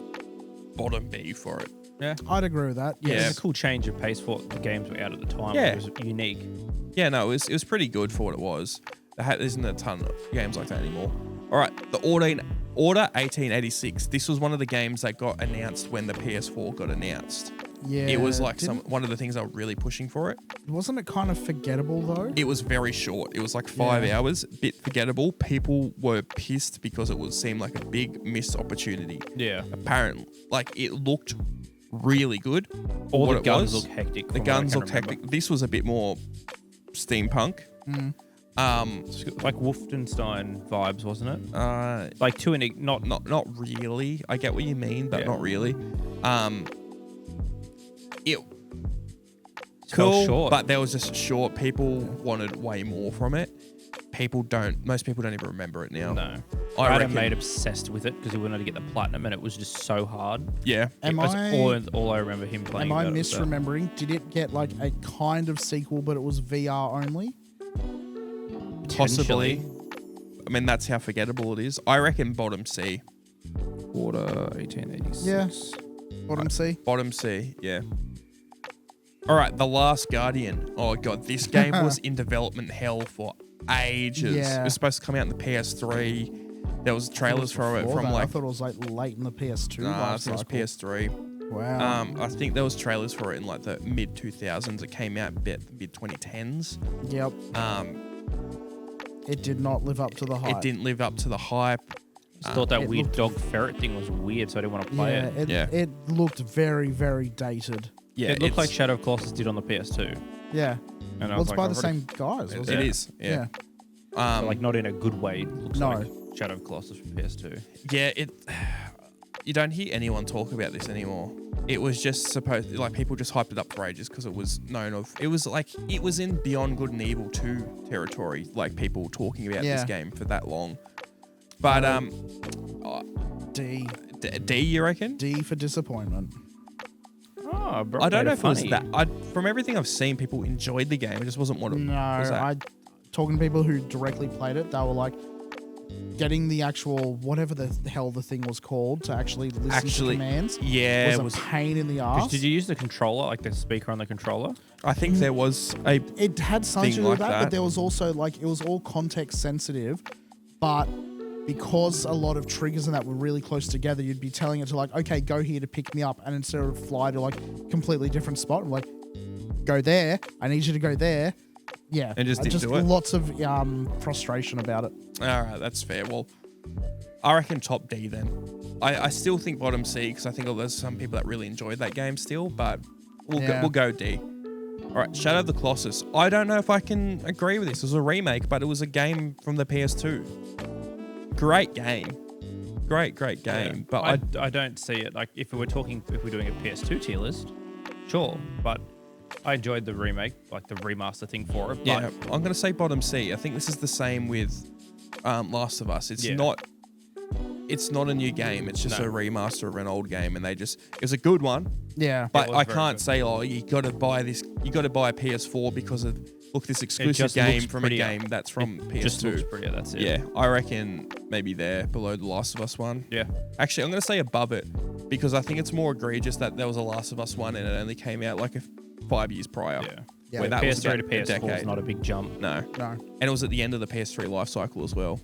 bottom B for it. Yeah. I'd agree with that. Yeah. It Yes. was a cool change of pace for what the games were out at the time. Yeah. It was unique. Yeah, no, it was pretty good for what it was. There isn't a ton of games like that anymore. All right, the Order 1886. This was one of the games that got announced when the PS4 got announced. Yeah. It was like didn't- one of the things they were really pushing for it. Wasn't it kind of forgettable though? It was very short. It was like 5 Yeah. hours, bit forgettable. People were pissed because it would seem like a big missed opportunity. Yeah. Apparently, like it looked really good. for All what the it guns was. look hectic. The from what I guns can looked remember. hectic. This was a bit more steampunk. It's like Wolfenstein vibes, wasn't it? Like not Not really. I get what you mean, but Yeah. not really. It fell cool, short. but there was just short. People wanted way more from it. Most people don't even remember it now. No. I I had a reckon- mate obsessed with it because he wanted to get the platinum, and it was just so hard. Yeah. That's all I remember him playing. Am I about it was that. misremembering? Did it get like a kind of sequel, but it was VR only? Possibly. Potentially. I mean, that's how forgettable it is. I reckon bottom C. Quarter 1886. Yeah. Bottom C. Bottom C, yeah. All right, The Last Guardian. Oh, God, this game was in development hell for ages. Yeah. It was supposed to come out in the PS3. There was trailers for it Before from that, I like... thought it was like late in the PS2 Nah, I life think it was cycle. PS3. Wow. I think there was trailers for it in like the mid-2000s. It came out mid-2010s. Yep. It did not live up to the hype. It didn't live up to the hype. Just thought that it weird looked- dog ferret thing was weird, so I didn't want to play it. Yeah. It looked very, very dated. Yeah, It looked like it's- Shadow of Colossus did on the PS2. Yeah. And I Well, was it's like, by I've the already- same guys, wasn't It it? is, yeah. So, like, not in a good way. It looks No. like Shadow of Colossus from PS2. Yeah, you don't hear anyone talk about this anymore. It was just supposed, like, people just hyped it up for ages because it was known of. It was like it was in Beyond Good and Evil 2 territory, like people talking about this Yeah. game for that long. But D. D, you reckon? D for disappointment. Oh, bro. I don't know if it was funny. that. From everything I've seen, people enjoyed the game. It just wasn't what it No, was. talking to people who directly played it, they were like getting the actual whatever the hell the thing was called to actually listen to commands. Yeah, was it a was. pain in the ass. Did you use the controller, like the speaker on the controller? I think there was a. It had something to thing do with like that, that. but there was also like it was all context sensitive, but because a lot of triggers and that were really close together, you'd be telling it to like, okay, go here to pick me up, and instead of fly to like completely different spot, like go there. I need you to go there. Yeah, And just didn't do it? lots of frustration about it. All right, that's fair. Well, I reckon top D then. I still think bottom C because I think there's some people that really enjoyed that game still, but we'll go D. All right, Shadow of the Colossus. I don't know if I can agree with this. It was a remake, but it was a game from the PS2. Great game. Great game. But I don't see it. Like, if we're doing a PS2 tier list, sure. But I enjoyed the remake, like the remaster thing for it. But yeah, I'm going to say bottom C. I think this is the same with Last of Us. It's not a new game. It's just a remaster of an old game, and it was a good one. Yeah, But was I very can't good. say, oh, you got to buy this. You got to buy a PS4 because of this exclusive just game looks from prettier. a game that's from PS2. just looks prettier. That's it. Yeah, I reckon maybe there below the Last of Us one. Yeah. Actually, I'm going to say above it because I think it's more egregious that there was a Last of Us one and it only came out like 5 years prior. Yeah. Where that was PS3 to about a PS4 is decade. not a big jump. No. no. And it was at the end of the PS3 life cycle as well.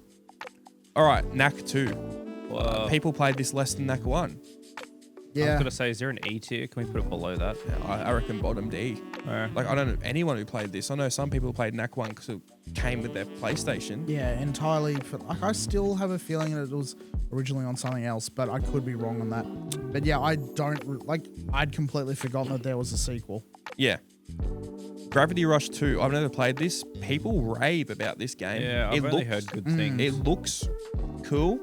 All right, Knack 2. People played this less than Knack 1. I was Yeah, gonna say, is there an E tier? Can we put it below that? I reckon bottom D. Like, I don't know anyone who played this. I know some people played Knack 1 because it came with their PlayStation. yeah, entirely. Like, I still have a feeling that it was originally on something else, but I could be wrong on that. But yeah, I don't like. I'd completely forgotten that there was a sequel. Yeah. Gravity Rush 2. I've never played this. People rave about this game. Yeah, I've only heard good things. It looks cool.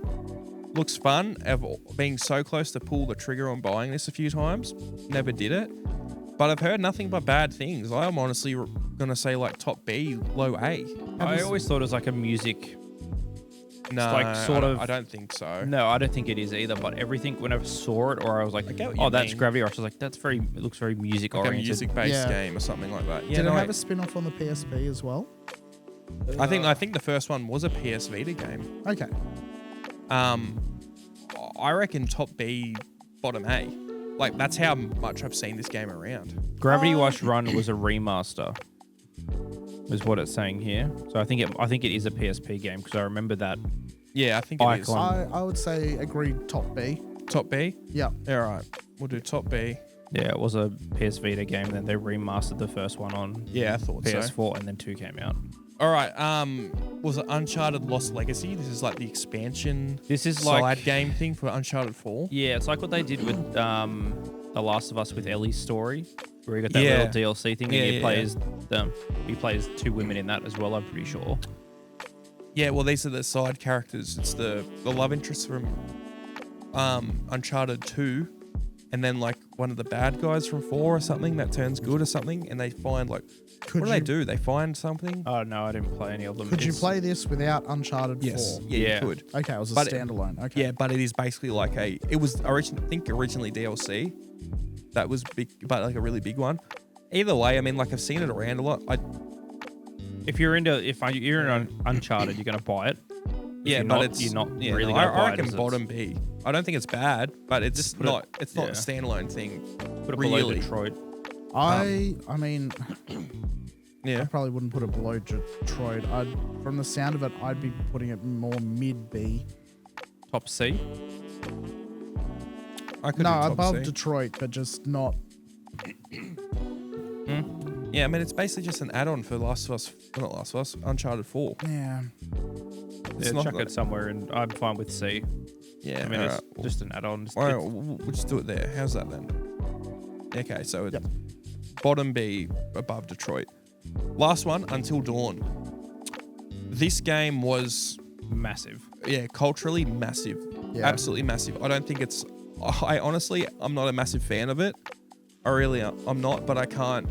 Looks fun. I've been so close to pull the trigger on buying this a few times. Never did it. But I've heard nothing but bad things. I'm honestly going to say like top B, low A. I always thought it was like a music. No, like sort of- I don't think so. No, I don't think it is either. But everything, whenever I saw it, or I was like, get what you oh, that's mean. Gravity Rush. I was like, it looks very music Like a oriented. music-based Yeah. game or something like that. Yeah, Did no, it have a spin-off on the PSP as well? I think the first one was a PS Vita game. Okay. I reckon top B, bottom A. Like, that's how much I've seen this game around. Gravity Rush Run was a remaster, is what it's saying here. So I think it is a PSP game because I remember that. Yeah, I think it is. Icon. I would say agreed top B. Top B? Yeah. All right. We'll do top B. Yeah, it was a PS Vita game. Then they remastered the first one on Yeah, I thought so. PS4, and then 2 came out. All right. Was it Uncharted Lost Legacy? This is like the expansion. This is side like game thing for Uncharted 4. Yeah, it's like what they did with The Last of Us with Ellie's story, where you got that little DLC thing, and he plays 2 women in that as well. I'm pretty sure. Yeah, well, these are the side characters. It's the love interest from Uncharted 2, and then like one of the bad guys from 4 or something that turns good or something, and they find like, what do they do? They find something? Oh no, I didn't play any of them. Could you play this without Uncharted 4? Yeah, you could. Okay, it was a But standalone. Okay. Yeah, but it is basically like it was originally DLC. That was big, but like a really big one. Either way, I mean, like I've seen it around a lot. If you're in Uncharted, you're gonna buy it. Yeah, but you're not yeah, really. No, Gonna buy I reckon it bottom B. I don't think it's bad, but it's not. It's not a yeah. standalone thing. Put it below really. Detroit. I mean, I Yeah. probably wouldn't put it below Detroit. From the sound of it, I'd be putting it more mid B. Top C. I could No, do top above C. Detroit, but just not. Yeah, I mean, it's basically just an add-on for Uncharted 4. Yeah. It's Yeah, not chuck like- it somewhere, and I'm fine with C. Yeah, I mean, alright. it's just an add-on. All right, we'll just do it there. How's that then? Okay, so it's bottom B, above Detroit. Last one, Until Dawn. This game was, Massive. culturally massive. Yeah. Absolutely massive. I don't think it's... I honestly, I'm not a massive fan of it. I'm not, but I can't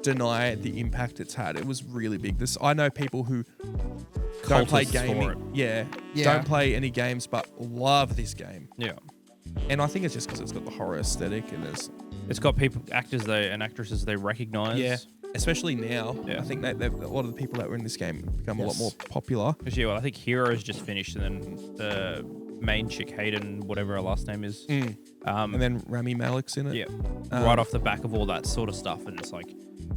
deny the impact it's had. It was really big. I know people who don't play Cultists for gaming. it. Yeah. Yeah. Don't play any games, but love this game. Yeah. And I think it's just because it's got the horror aesthetic and there's... It's got actors and actresses they recognize. Yeah, especially now. Yeah. I think that a lot of the people that were in this game have become a lot Yes. more popular. Because yeah, well, I think Heroes just finished, and then the main chick Hayden, whatever her last name is. And then Rami Malek's in it. Yeah. Right off the back of all that sort of stuff, and it's like,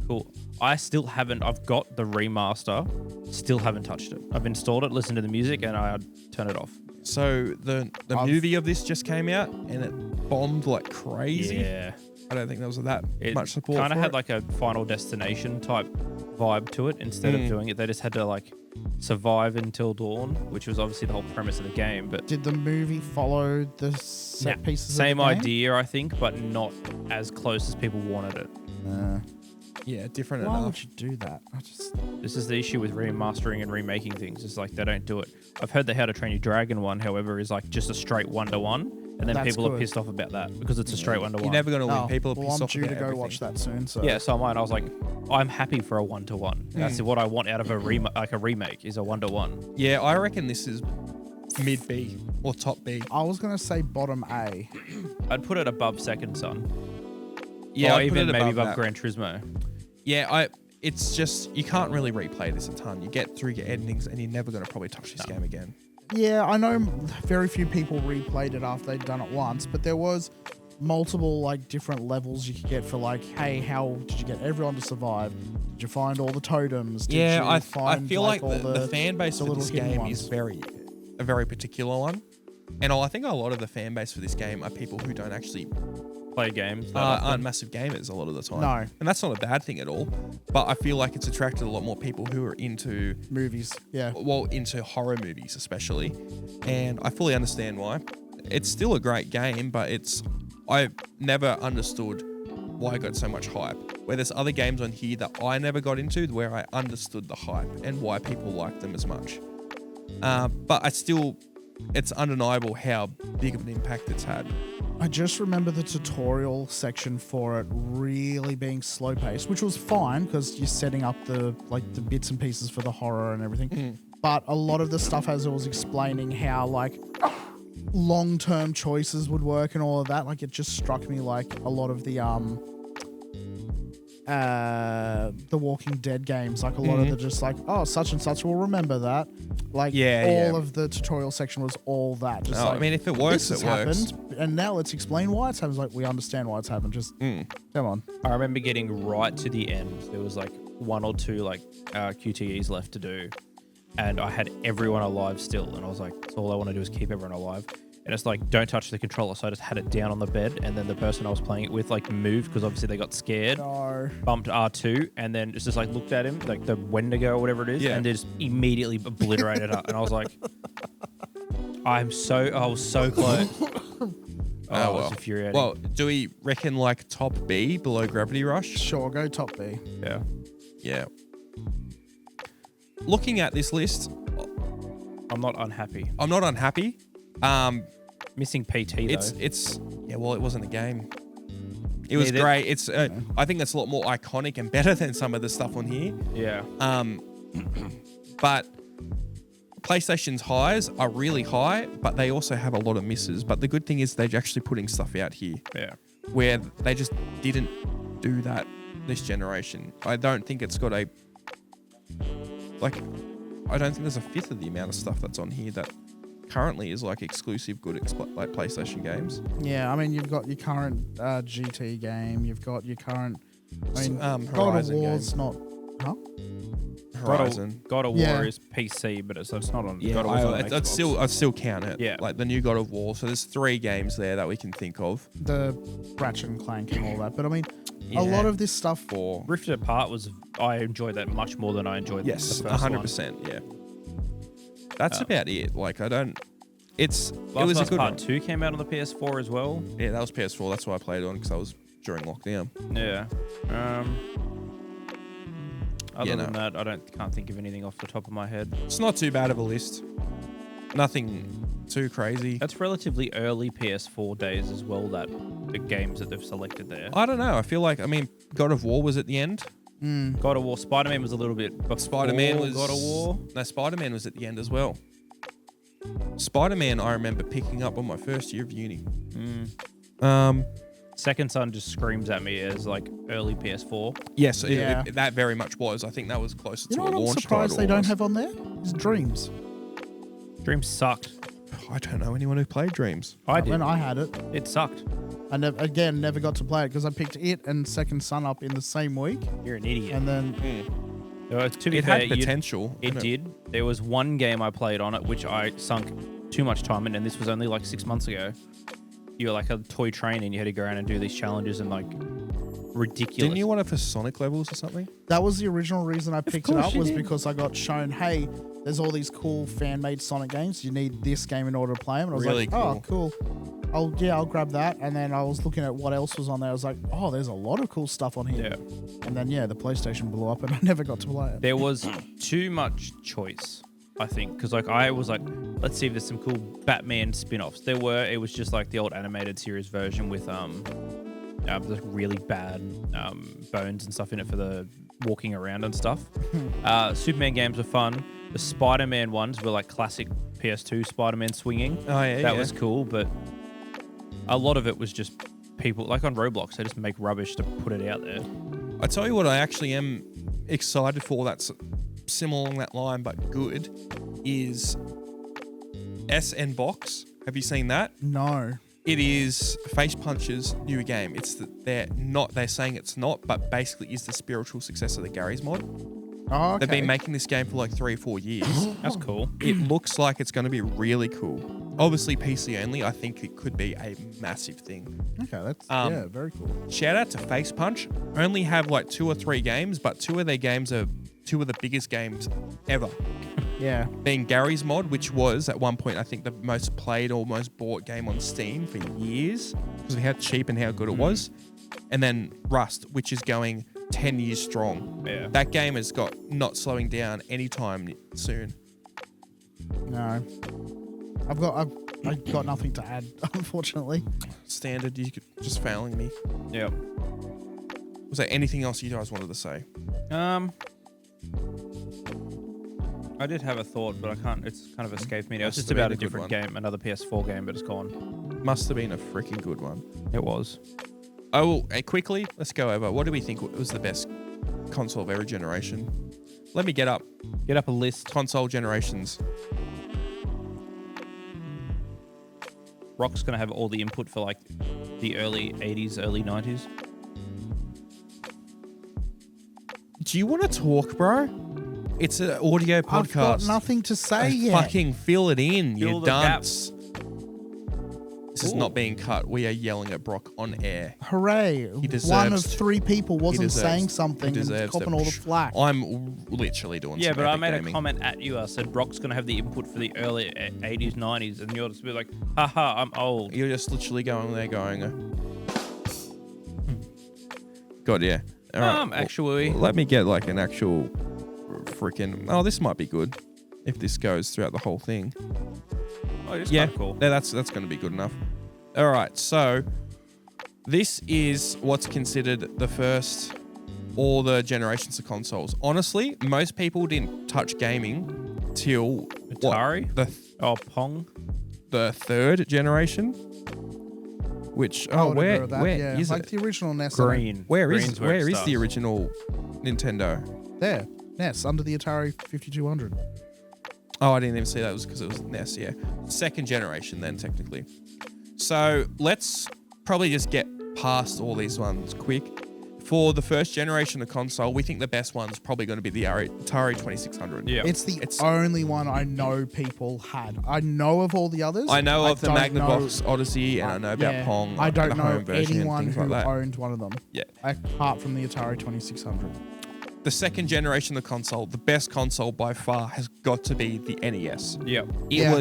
cool. I've got the remaster, still haven't touched it. I've installed it, listened to the music, and I turn it off. So the movie of this just came out and it bombed like crazy. Yeah. I don't think there was that It much support. kind of for had it. like a Final Destination type vibe to it. Instead of doing it, they just had to like survive until dawn, which was obviously the whole premise of the game. But Did the movie follow the set pieces same of the game? idea, I think, but not as close as people wanted it. Yeah, different Why enough. would you do that? This is the issue with remastering and remaking things. It's like they don't do it. I've heard the How to Train Your Dragon one, however, is like just a straight 1-to-1, and then That's people are good. pissed off about that because it's a straight 1-to-1. You're never going to win. Oh, People are well, pissed I'm off due to about go everything. watch that soon. So Yeah, so am I. And I was like, I'm happy for a 1-to-1. That's what I want out of a remake is a 1-to-1. Yeah, I reckon this is mid B or top B. I was gonna say bottom A. I'd put it above Second Son. Yeah, or I'd put even it maybe above above that. Gran Turismo. Yeah, it's just you can't really replay this a ton. You get through your endings and you're never going to probably touch this game again. Yeah, I know very few people replayed it after they'd done it once, but there was multiple like different levels you could get for like, hey, how did you get everyone to survive? Did you find all the totems? Did you I find, feel like all the fan base the for little this hidden game ones? is a very particular one. And I think a lot of the fan base for this game are people who don't actually Play games. aren't massive gamers a lot of the time. No. And that's not a bad thing at all. But I feel like it's attracted a lot more people who are into Movies, yeah. into horror movies especially. And I fully understand why. It's still a great game, but I've never understood why it got so much hype. Where there's other games on here that I never got into where I understood the hype and why people like them as much. But it's undeniable how big of an impact it's had. I just remember the tutorial section for it really being slow paced, which was fine because you're setting up the bits and pieces for the horror and everything. But a lot of the stuff as it was explaining how like long-term choices would work and all of that, like it just struck me like a lot of the Walking Dead games, like a lot of the just like, oh, such and such will remember that. Like all of the tutorial section was all that. Just I mean, if it works, this it has works. happened, and now let's explain why it's happened. It's like we understand why it's happened. Just come on. I remember getting right to the end. There was like one or two like QTEs left to do, and I had everyone alive still. And I was like, all I want to do is keep everyone alive. and it's like, don't touch the controller. So I just had it down on the bed, and then the person I was playing it with like moved because obviously they got scared. No. Bumped R2, and then it's just like looked at him like the Wendigo or whatever it is, Yeah. and they just immediately obliterated it. And I was like, I was so close. I was infuriating. Well, do we reckon like top B below Gravity Rush? Sure, go top B. yeah. Yeah. Looking at this list, I'm not unhappy. I'm not unhappy. Missing PT though. It's yeah. Well, it wasn't a game. It was Yeah, great. It's I think that's a lot more iconic and better than some of the stuff on here. yeah. But PlayStation's highs are really high, but they also have a lot of misses. But the good thing is they're actually putting stuff out here Yeah. where they just didn't do that this generation. I don't think it's got a I don't think there's a fifth of the amount of stuff that's on here that currently is like exclusive good like PlayStation games. Yeah, I mean, you've got your current GT game. You've got your current. I mean, God of Horizon War's game. not. Huh? Horizon. God of Yeah. War is PC, but it's not on. Yeah, God of War's on I'd Xbox. I'd still count it. Yeah. Like the new God of War. So there's 3 games there that we can think of. The Ratchet and Clank and all that. But I mean, Yeah. a lot of this stuff. For Rifted Apart I enjoyed that much more than I enjoyed yes, the first 100%. Yeah. That's about it. Like I don't. It was Last a of Us good Part one. 2 came out on the PS4 as well. Yeah, that was PS4. That's why I played it on because I was during lockdown. Yeah. Other no. than that, can't think of anything off the top of my head. It's not too bad of a list. Nothing too crazy. That's relatively early PS4 days as well, that the games that they've selected there. I don't know. I feel like God of War was at the end. God of War, Spider-Man was a little bit before Spider-Man was God of War. No, Spider-Man was at the end as well. Spider-Man, I remember picking up on my first year of uni. Second Son just screams at me as like early PS4. Yes, Yeah. that very much was. I think that was closer You to know a what I'm launch surprised title they don't almost. have on there? Is Dreams. Dreams sucked. I don't know anyone who played Dreams. I did. When I had it, It sucked. I never got to play it because I picked it and Second Son up in the same week, You're an idiot. and then To be It fair, had potential. it did. There was one game I played on it which I sunk too much time in, and this was only like 6 months ago. You were like a toy train and you had to go around and do these challenges and like ridiculous. Didn't you want it for Sonic levels or something? that was the original reason I picked it course up you was did. because I got shown, hey, there's all these cool fan-made Sonic games. You need this game in order to play them. And I was Really like, oh, cool. I'll grab that. And then I was looking at what else was on there. I was like, oh, there's a lot of cool stuff on here. Yeah. And then, the PlayStation blew up and I never got to play it. There was too much choice, I think, because like I was like, let's see if there's some cool Batman spin-offs. It was just like the old animated series version with the really bad bones and stuff in it for the walking around and stuff. Superman games were fun. The Spider-Man ones were like classic PS2 Spider-Man swinging. Oh, yeah, That yeah. was cool, but a lot of it was just people, like on Roblox, they just make rubbish to put it out there. I tell you what, I actually am excited for. That's similar along that line, but good. Is SN Box? Have you seen that? No. It is Face Punch's new game. They're saying it's not, but basically is the spiritual successor of the Gary's mod. Oh, okay. They've been making this game for like 3 or 4 years. That's cool. It looks like it's going to be really cool. Obviously PC only. I think it could be a massive thing. Okay, that's very cool. Shout out to Face Punch. Only have like 2 or 3 games, but 2 of their games are 2 of the biggest games ever. Yeah. Being Gary's mod, which was at one point I think the most played or most bought game on Steam for years because of how cheap and how good it was. And then Rust, which is going 10 years strong. Yeah. That game has got not slowing down anytime soon. No. I've got nothing to add, unfortunately. Standard, you could just failing me. Yeah. Was there anything else you guys wanted to say? I did have a thought, but I can't. It's kind of escaped me now. It's Must just have about been a a good different one. game, another PS4 game, but it's gone. Must have been a freaking good one. It was. Oh, quickly, let's go over. What do we think was the best console of every generation? Let me get up Get up a list. console generations. Rock's gonna have all the input for like the early 80s, early 90s. Do you want to talk, bro? It's an audio podcast. I've got nothing to say yet. Fucking fill it in, Fill you the dunce. This is not being cut. We are yelling at Brock on air. Hooray! deserves- One of 3 people wasn't deserves- saying he something and deserves copping the- all the flack. I'm literally doing Yeah, some but I epic made gaming. a comment at you. I said Brock's gonna have the input for the early 80s, 90s, and you're just be like, haha, I'm old. You're just literally going there going, God, yeah. All right. Actually, Let me get like an actual freaking. Oh, this might be good if this goes throughout the whole thing. oh, it's Yeah, kind of cool. that's going to be good enough. All right, so this is what's considered the first all the generations of consoles. Honestly, most people didn't touch gaming till Atari? What, Oh, Pong. the third generation. Which I would where agree with that, where yeah. is like it? the original NES. Green. Where Green's is where it the starts. original Nintendo? There, NES under the Atari 5200. Oh, I didn't even see that. It was because it was NES, yeah. Second generation then, technically. So let's probably just get past all these ones quick. For the first generation of console, we think the best one's probably going to be the Atari 2600. Yeah. It's the only one I know people had. I know of all the others. I know of the don't Magnavox Odyssey, and I know about yeah, Pong. I don't the know home version anyone and who things like that. owned one of them. Yeah. Apart from the Atari 2600. The second generation of console, the best console by far, has got to be the NES. Yeah. It Yeah.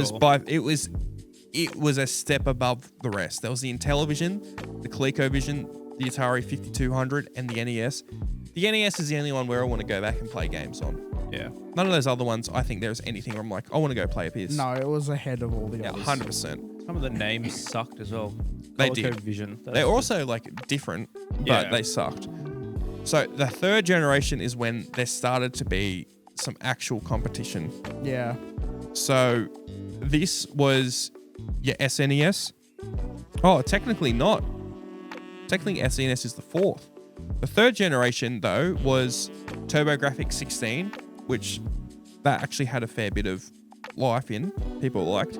was a step above the rest. There was the Intellivision, the ColecoVision, the Atari 5200, and the NES. The NES is the only one where I want to go back and play games on. Yeah. None of those other ones, I think there's anything where I'm like, I want to go play a piece. No, it was ahead of all the Yeah, others. 100%. Some of the names sucked as well. They did. Vision. They're also like different, but Yeah. they sucked. So the third generation is when there started to be some actual competition. Yeah. So this was your SNES. Oh, technically not. Technically SNES is the fourth. The third generation though was TurboGrafx 16, which that actually had a fair bit of life in. People liked.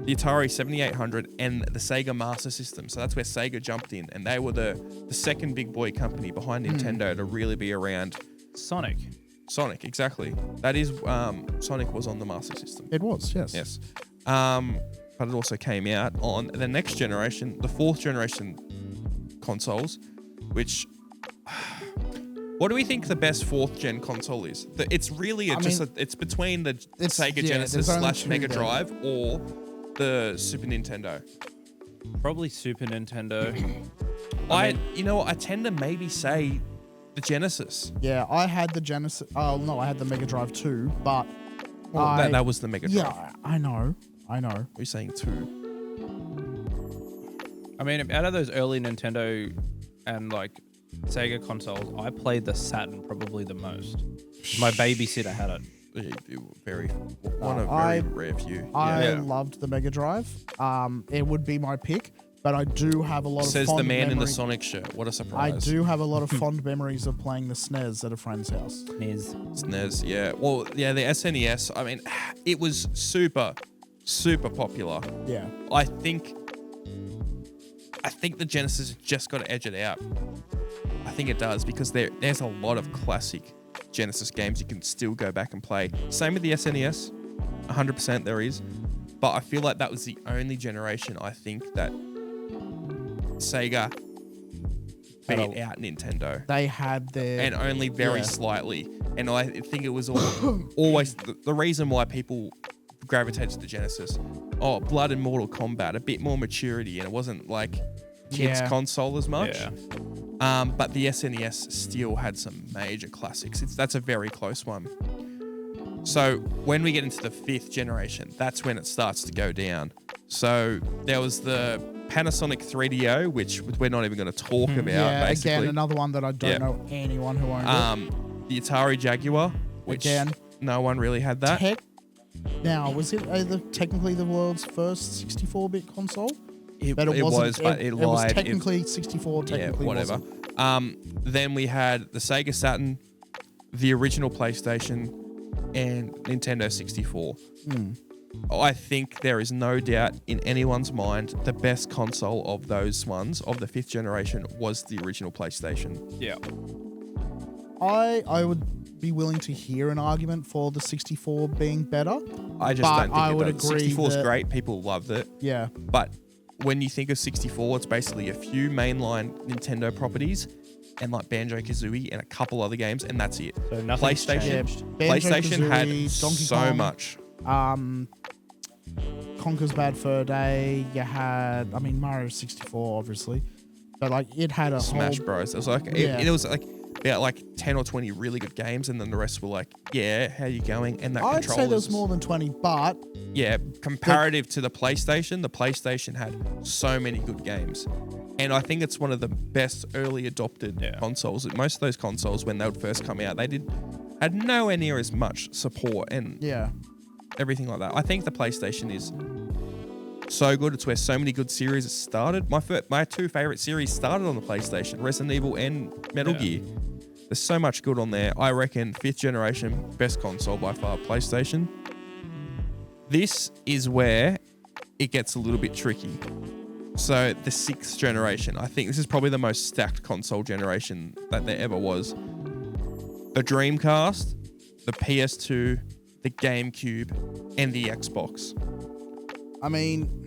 The Atari 7800 and the Sega Master System. So that's where Sega jumped in, and they were the second big boy company behind Nintendo to really be around. Sonic. Sonic, exactly. That is, Sonic was on the Master System. It was, yes. Yes. But it also came out on the next generation, the fourth generation consoles, which... What do we think the best fourth gen console is? It's really it's between the Sega Genesis / Mega Drive or the Super Nintendo. Probably Super Nintendo. I tend to maybe say the Genesis. Yeah, I had the Genesis. Oh, no, I had the Mega Drive too, but Well, that was the Mega Drive. yeah, I know. Are you saying two? I mean, out of those early Nintendo and like Sega consoles, I played the Saturn probably the most. My babysitter had it. One of very rare few. I Yeah. loved the Mega Drive. It would be my pick, but I do have a lot of Says fond the man in the memory- Sonic shirt. What a I surprise. do have a lot of fond memories of playing the SNES at a friend's house. SNES, yeah. Well, yeah, the SNES, I mean, it was super, super popular. Yeah. I think the Genesis just got to edge it out. I think it does because there's a lot of classic Genesis games you can still go back and play. Same with the SNES, 100% there is. But I feel like that was the only generation I think that Sega beat out Nintendo. They had their... And only very slightly. And I think it was always the reason why people gravitated to the Genesis. Oh, Blood and Mortal Kombat, a bit more maturity, and it wasn't like kids' console as much. Yeah. But the SNES still had some major classics. That's a very close one. So when we get into the fifth generation, that's when it starts to go down. So there was the Panasonic 3DO, which we're not even going to talk about. Yeah, basically. again, another one that I don't know anyone who owned it. The Atari Jaguar, which Again. no one really had that. Now, was it technically the world's first 64-bit console? It But it wasn't. was, but it lied. It was technically 64. Technically, whatever. wasn't. Then we had the Sega Saturn, the original PlayStation, and Nintendo 64. I think there is no doubt in anyone's mind the best console of those ones of the fifth generation was the original PlayStation. Yeah. I would be willing to hear an argument for the 64 being better. I just But don't think I it would does. agree 64 is that- great. People loved it. Yeah. But when you think of 64, it's basically a few mainline Nintendo properties and like Banjo-Kazooie and a couple other games, and that's it. So nothing's changed. PlayStation had Donkey so Kong, much. Conker's Bad Fur Day. You had, I mean, Mario 64, obviously, but like it had a Smash whole. Bros. It was like it was like about like 10 or 20 really good games, and then the rest were like, yeah, how you going? And that I'd controllers. say there's more than 20, but Yeah, comparative to the PlayStation had so many good games. And I think it's one of the best early adopted consoles. Most of those consoles, when they would first come out, they had nowhere near as much support and everything like that. I think the PlayStation is so good. It's where so many good series started. My two favorite series started on the PlayStation, Resident Evil and Metal Gear. There's so much good on there. I reckon 5th generation, best console by far, PlayStation. This is where it gets a little bit tricky. So the 6th generation, I think this is probably the most stacked console generation that there ever was. The Dreamcast, the PS2, the GameCube, and the Xbox. I mean,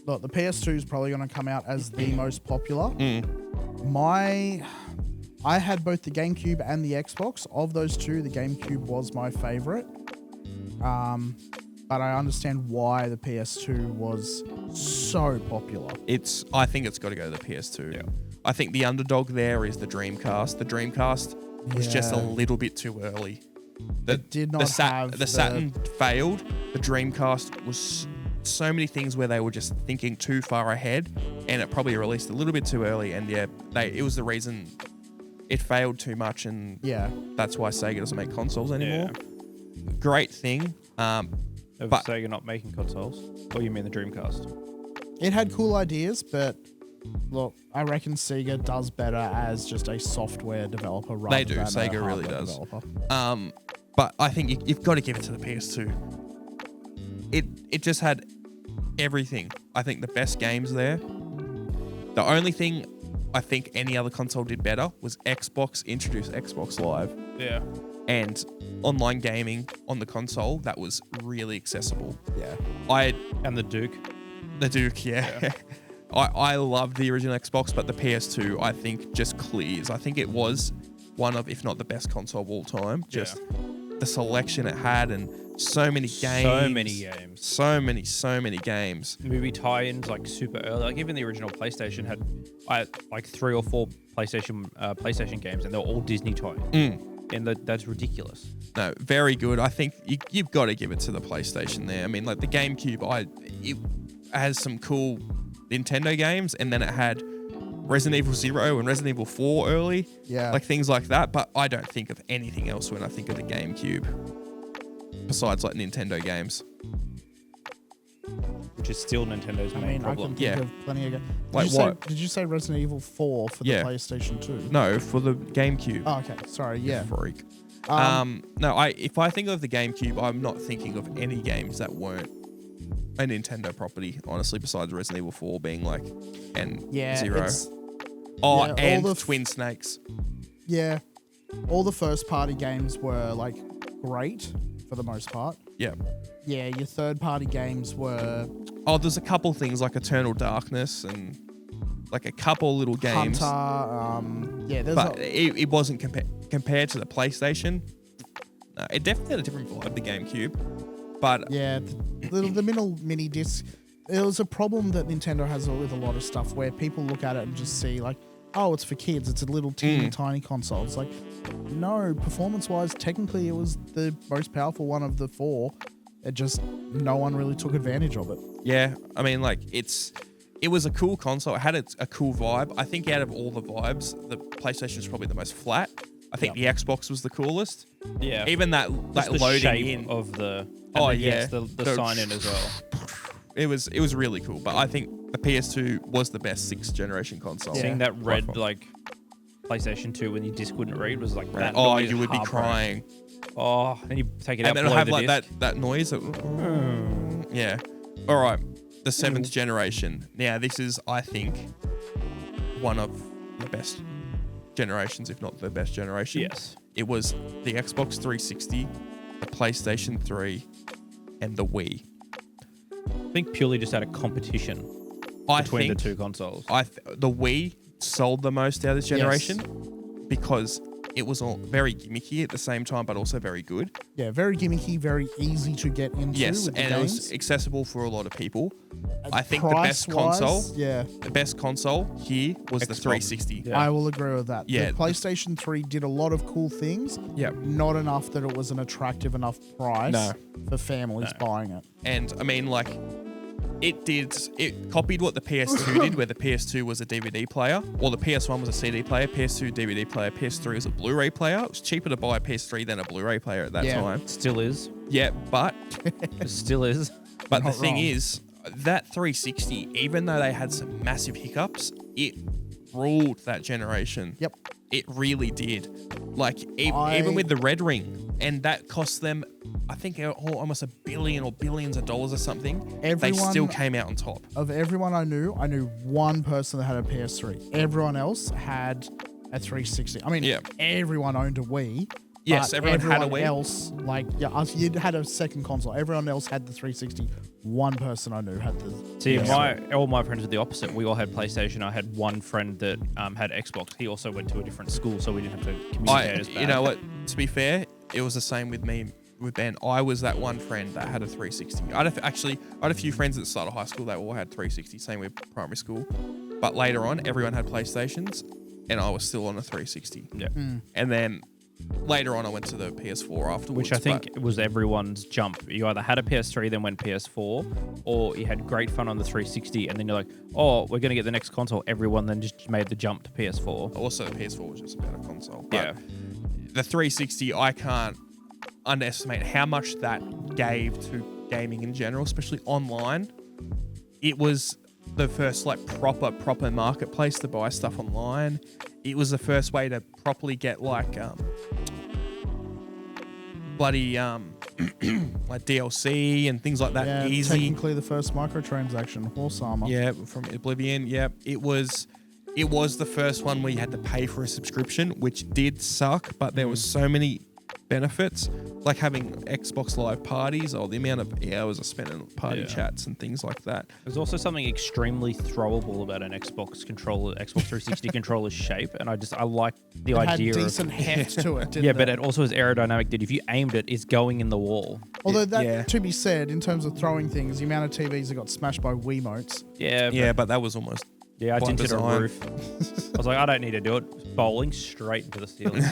look, the PS2 is probably going to come out as the most popular. I had both the GameCube and the Xbox. Of those two, the GameCube was my favorite. But I understand why the PS2 was so popular. I think it's got to go to the PS2. Yeah. I think the underdog there is the Dreamcast. The Dreamcast was just a little bit too early. It did not have the Saturn failed. The Dreamcast was so many things where they were just thinking too far ahead, and it probably released a little bit too early. And it was the reason it failed too much, and that's why Sega doesn't make consoles anymore. Yeah. Great thing. But Sega not making consoles? Or you mean the Dreamcast? It had cool ideas, but look, I reckon Sega does better as just a software developer rather they do. than Sega a really does. Developer. But I think you've got to give it to the PS2. It just had everything. I think the best games there. The only thing I think any other console did better was Xbox introduced Xbox Live. Yeah. And online gaming on the console that was really accessible. Yeah. And the Duke. The Duke, yeah. I loved the original Xbox, but the PS2 I think just clears. I think it was one of, if not the best console of all time. Just the selection it had and so many games. So many games. Movie tie-ins like super early. Like even the original PlayStation had like 3 or 4 PlayStation games, and they were all Disney tie-ins. And that's ridiculous. No, very good. I think you've got to give it to the PlayStation there. I mean, like the GameCube, it has some cool Nintendo games, and then it had Resident Evil 0 and Resident Evil 4 early. Yeah. Like things like that. But I don't think of anything else when I think of the GameCube besides like Nintendo games. Which is still Nintendo's main problem. I can think of plenty of games. Like what? Did you say Resident Evil 4 for the PlayStation 2? No, for the GameCube. Oh, okay. Sorry, yeah. Freak. If I think of the GameCube, I'm not thinking of any games that weren't a Nintendo property, honestly, besides Resident Evil 4 being like, and 0. And the Twin Snakes. Yeah. All the first party games were like great for the most part. Yeah. Yeah, your third party games were... Oh, there's a couple things like Eternal Darkness and like a couple little games. Hunter, but it wasn't compared to the PlayStation. No, it definitely had a different vibe, the GameCube. But yeah, the mini disc, it was a problem that Nintendo has with a lot of stuff where people look at it and just see like, oh, it's for kids. It's a little teeny tiny console. It's like, no, performance-wise, technically it was the most powerful one of the 4. It just, no one really took advantage of it. Yeah, I mean, like, it was a cool console. It had a cool vibe. I think out of all the vibes, the PlayStation is probably the most flat. I think the Xbox was the coolest. Yeah. Even that loading shape in of the... the sign-in as well. It was really cool. But I think the PS2 was the best 6th generation console. Seeing that red, like, PlayStation 2 when your disc wouldn't read was like that. Oh, you would be crying. Oh, and you take it out, and then it'll have like that noise. Yeah. All right. The 7th generation. Now, this is, I think, one of the best generations, if not the best generation. Yes. It was the Xbox 360, the PlayStation 3, and the Wii. I think purely just out of competition. between the think two consoles. the Wii sold the most out of this generation because it was all very gimmicky at the same time, but also very good. Yeah, very gimmicky, very easy to get into. Yes, with the and games. it was accessible for a lot of people. And I think the best console, yeah, the best console here was the Xbox. 360. Yeah. I will agree with that. Yeah. The PlayStation 3 did a lot of cool things. Yeah. Not enough that it was an attractive enough price No. for families buying it. And I mean, like, it copied what the PS2 did, where the PS2 was a DVD player, or the PS1 was a CD player, PS2 DVD player, PS3 was a Blu-ray player. It was cheaper to buy a PS3 than a Blu-ray player at that time. Still is. Yeah, but It still is. But the Not thing wrong. is, that 360, even though they had some massive hiccups, it ruled that generation. Yep. It really did. Like, even with the Red Ring, and that cost them, I think, almost $1 billion or billions of dollars or something. They still came out on top. Of everyone I knew one person that had a PS3. Everyone else had a 360. I mean, Yeah. everyone owned a Wii. Yes, but everyone had a Wii. else, you had a second console. Everyone else had the 360. One person I knew had the. See, PS3. all my friends were the opposite. We all had PlayStation. I had one friend that had Xbox. He also went to a different school, so we didn't have to communicate as bad. You know what? To be fair, it was the same with me. With Ben, I was that one friend that had a 360. I had a few friends at the start of high school that all had 360. Same with primary school, but later on, everyone had PlayStations, and I was still on a 360. Yeah. And then later on, I went to the PS4 afterwards. Which I think was everyone's jump. You either had a PS3, then went PS4, or you had great fun on the 360, and then you're like, oh, we're going to get the next console. Everyone then just made the jump to PS4. Also, the PS4 was just about a console. But Yeah. the 360, I can't underestimate how much that gave to gaming in general, especially online. It was the first proper marketplace to buy stuff online. It was the first way to properly get like bloody like DLC and things like that Yeah, easy. technically the first microtransaction, horse armor. Yeah, from Oblivion. Yeah, it was the first one where you had to pay for a subscription, which did suck, but there was so many benefits, like having Xbox Live parties, or the amount of hours I spent in party chats and things like that. There's also something extremely throwable about an Xbox 360 controller's shape, and I like the It had idea decent of heft to it, didn't yeah, it? but it also is aerodynamic. That if you aimed it, it's going in the wall. Although that, yeah. to be said, in terms of throwing things, the amount of TVs that got smashed by Wiimotes. Yeah, But that was almost yeah. I by tinted a design. roof. I was like, I don't need to do it. Bowling straight into the ceiling.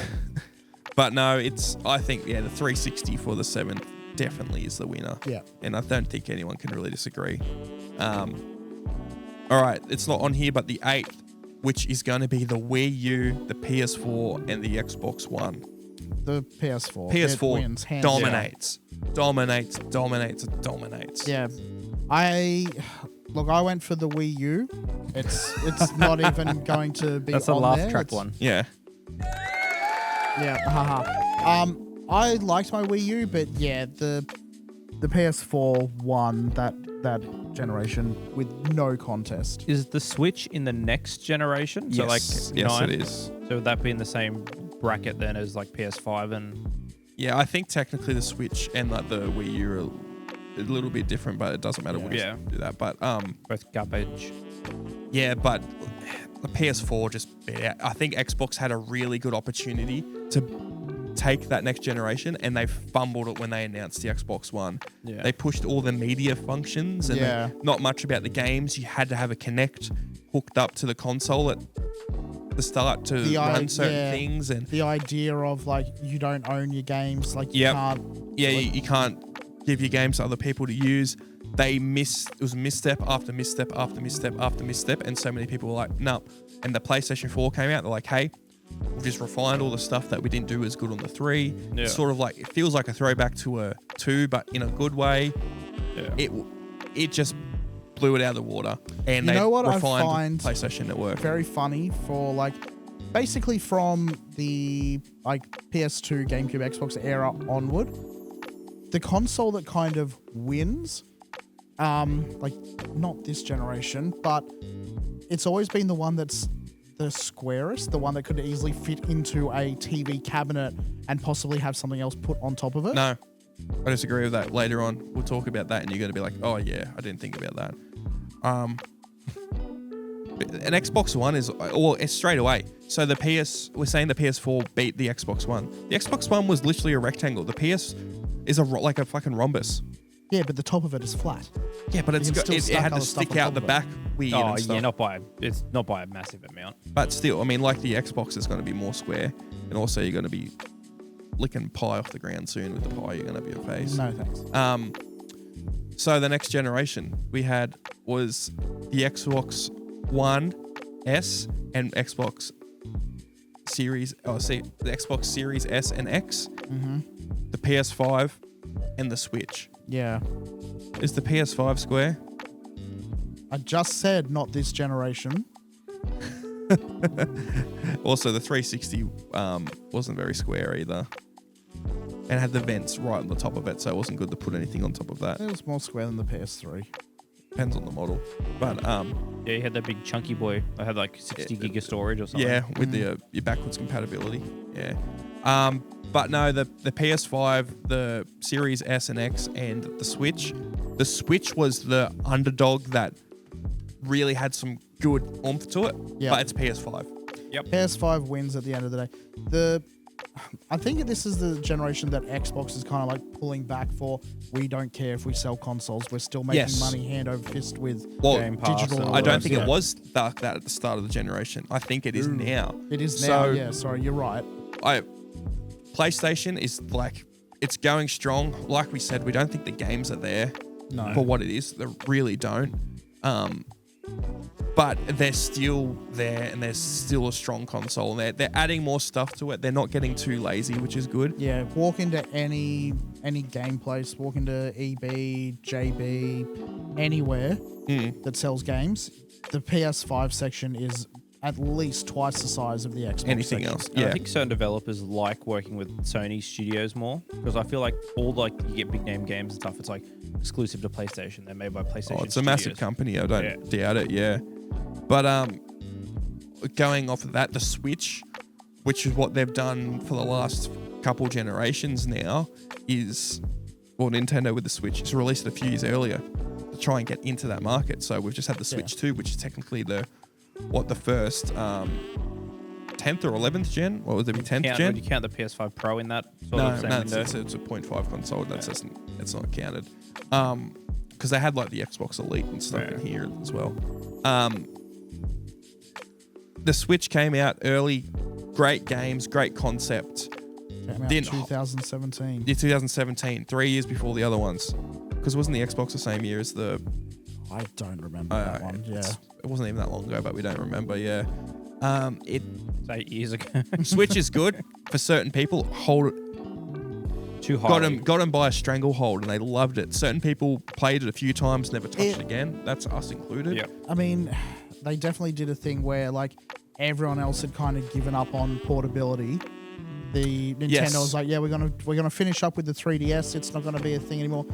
But no, I think the 360 for the 7th definitely is the winner. Yeah. And I don't think anyone can really disagree. All right, it's not on here, but the 8th, which is going to be the Wii U, the PS4, and the Xbox One. The PS4. PS4 It wins, hands dominates. Yeah. I went for the Wii U. It's not even going to be That's a on laugh there. track It's- one. Yeah. Yeah, haha. I liked my Wii U, but yeah, the PS4 won that generation with no contest. Is the Switch in the next generation? So like Yes, 9? it is. So would that be in the same bracket then as like PS5 and Yeah, I think technically the Switch and like the Wii U are a little bit different, but it doesn't matter. We'll Yeah. just do that. But both garbage? yeah, but the PS4 just beat out. I think Xbox had a really good opportunity to take that next generation, and they fumbled it when they announced the Xbox One. Yeah. They pushed all the media functions and Yeah. not much about the games. You had to have a Kinect hooked up to the console at the start to run certain things, and the idea of like you don't own your games, like you Yep. can't. you can't give your games to other people to use. It was misstep after misstep after misstep after misstep, and so many people were like, no. And the PlayStation 4 came out, they're like, hey, we've just refined all the stuff that we didn't do as good on the 3. Yeah. It's sort of like, it feels like a throwback to a 2, but in a good way. Yeah. It just blew it out of the water. And You they know what I refined find PlayStation Network. Very funny for like basically from the like PS2, GameCube, Xbox era onward, the console that kind of wins, like not this generation, but it's always been the one that's the squarest, the one that could easily fit into a TV cabinet and possibly have something else put on top of it. No, I disagree with that. Later on, we'll talk about that, and you're going to be like, oh yeah, I didn't think about that. an Xbox One is, or it's straight away. So we're saying the PS4 beat the Xbox One. The Xbox One was literally a rectangle. The PS is like a fucking rhombus. Yeah, but the top of it is flat. Yeah, but it had to stick out the back weird Oh, and stuff. yeah, it's not by a massive amount. But still, I mean, like the Xbox is going to be more square, and also you're going to be licking pie off the ground soon with the pie you're going to be your face. No thanks. So the next generation we had was the Xbox One S and Xbox Series. The Xbox Series S and X, the PS5, and the Switch. Yeah. Is the PS5 square? I just said not this generation. Also, the 360 wasn't very square either, and had the vents right on the top of it, so it wasn't good to put anything on top of that. It was more square than the PS3. Depends on the model, but Yeah, you had that big chunky boy. I had like 60 gig of storage or something. yeah, with the your backwards compatibility. Yeah. But no, the PS5, the Series S and X, and the Switch. The Switch was the underdog that really had some good oomph to it. Yeah. But it's PS5. Yep. PS5 wins at the end of the day. I think this is the generation that Xbox is kind of like pulling back for. We don't care if we sell consoles. We're still making Yes. money hand over fist with Game Pass digital. and all I don't that. think Yeah. it was that at the start of the generation. I think it is now. It is now. So- Yeah, sorry, you're right. PlayStation is like, it's going strong. Like we said, we don't think the games are there No. for what it is. They really don't. But they're still there, and there's still a strong console. And they're adding more stuff to it. They're not getting too lazy, which is good. Yeah, walk into any game place, walk into EB, JB, anywhere that sells games. The PS5 section is at least twice the size of the Xbox Anything section. else? And I Yeah. think certain developers like working with Sony studios more, because I feel like all you get big name games and stuff. It's like exclusive to PlayStation. They're made by PlayStation. Oh, it's a massive Studios. company. I don't doubt it. Yeah. But going off of that, the Switch, which is what they've done for the last couple generations now, Nintendo with the Switch has released it a few years earlier to try and get into that market. So we've just had the Switch 2, which is technically the first 10th or 11th gen? What would it be, 10th gen? Would you count the PS5 Pro in that sort No, of same window? it's a 0.5 console. It's not counted. Because they had like the Xbox Elite and stuff in here as well. The Switch came out early, great games, great concept. Came out in 2017. Yeah, 2017, 3 years before the other ones. Because wasn't the Xbox the same year as the? I don't remember that one. Yeah. It wasn't even that long ago, but we don't remember. Yeah. It's 8 years ago. Switch is good for certain people. Hold it. Too high. Got them by a stranglehold, and they loved it. Certain people played it a few times, never touched it again. That's us included. Yep. I mean, they definitely did a thing where like everyone else had kind of given up on portability. The Nintendo Yes. was like, yeah, we're gonna finish up with the 3DS. It's not gonna be a thing anymore.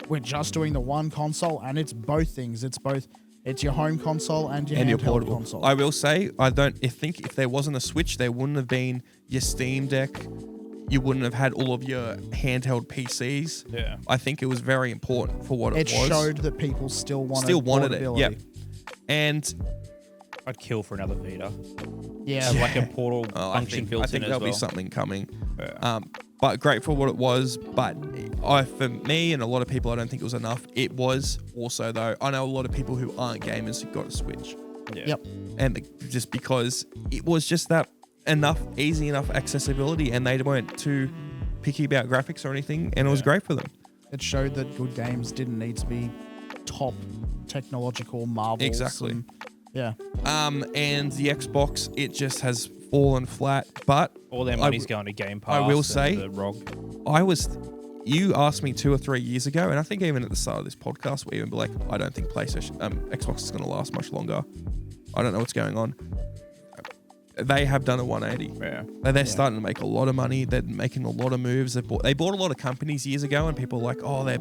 We're just doing the one console, and it's both things. It's your home console and your And your handheld portable console. I will say, think if there wasn't a Switch, there wouldn't have been your Steam Deck. You wouldn't have had all of your handheld PCs. Yeah. I think it was very important for what it It was. showed that people still wanted it. portability. Yep. And I'd kill for another Vita. Yeah. Have like a portal I function think built in there'll as well. be something coming. Yeah. But great for what it was. But for me and a lot of people, I don't think it was enough. It was also, though, I know a lot of people who aren't gamers who got a Switch. Yeah. Yep. And just because it was just that easy enough accessibility, and they weren't too picky about graphics or anything, and it was great for them. It showed that good games didn't need to be top technological marvels. Exactly. And, yeah. And the Xbox, it just has fallen flat. But All their money's going to Game Pass. I will and say- the ROG. you asked me 2 or 3 years ago, and I think even at the start of this podcast, we even be like, I don't think Xbox is going to last much longer. I don't know what's going on. They have done a 180. Yeah. They're starting to make a lot of money. They're making a lot of moves. They bought a lot of companies years ago, and people were like, oh, they're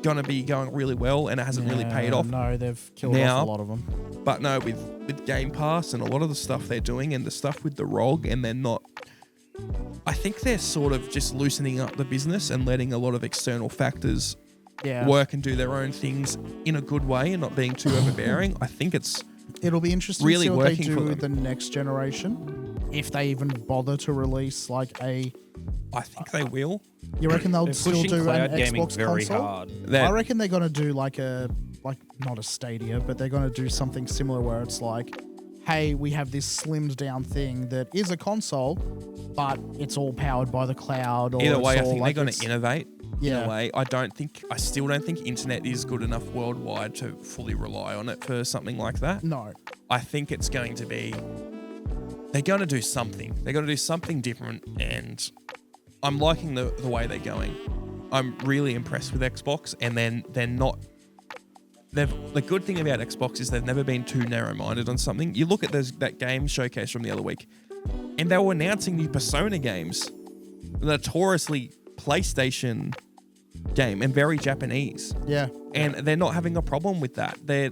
going to be going really well, and it hasn't really paid off. No, they've killed Now- off a lot of them. But no, with Game Pass and a lot of the stuff they're doing, and the stuff with the ROG, and they're not. I think they're sort of just loosening up the business and letting a lot of external factors Yeah. work and do their own things in a good way and not being too overbearing. I think it's It'll be interesting really to see what they working for do them. with the next generation. If they even bother to release like a, I think they will. you reckon they'll They're still pushing do cloud an gaming Xbox very console? hard. That- I reckon they're gonna do like not a Stadia, but they're gonna do something similar where it's like, hey, we have this slimmed down thing that is a console, but it's all powered by the cloud. Or Either it's way, I all think like they're going it's- to innovate. In Yeah. a way, I still don't think internet is good enough worldwide to fully rely on it for something like that. No, I think it's going to be, they're going to do something. They're going to do something different, and I'm liking the way they're going. I'm really impressed with Xbox, and then they're not. The good thing about Xbox is they've never been too narrow-minded on something. You look at that game showcase from the other week, and they were announcing new Persona games, notoriously PlayStation game and very Japanese. yeah, And they're not having a problem with that. They're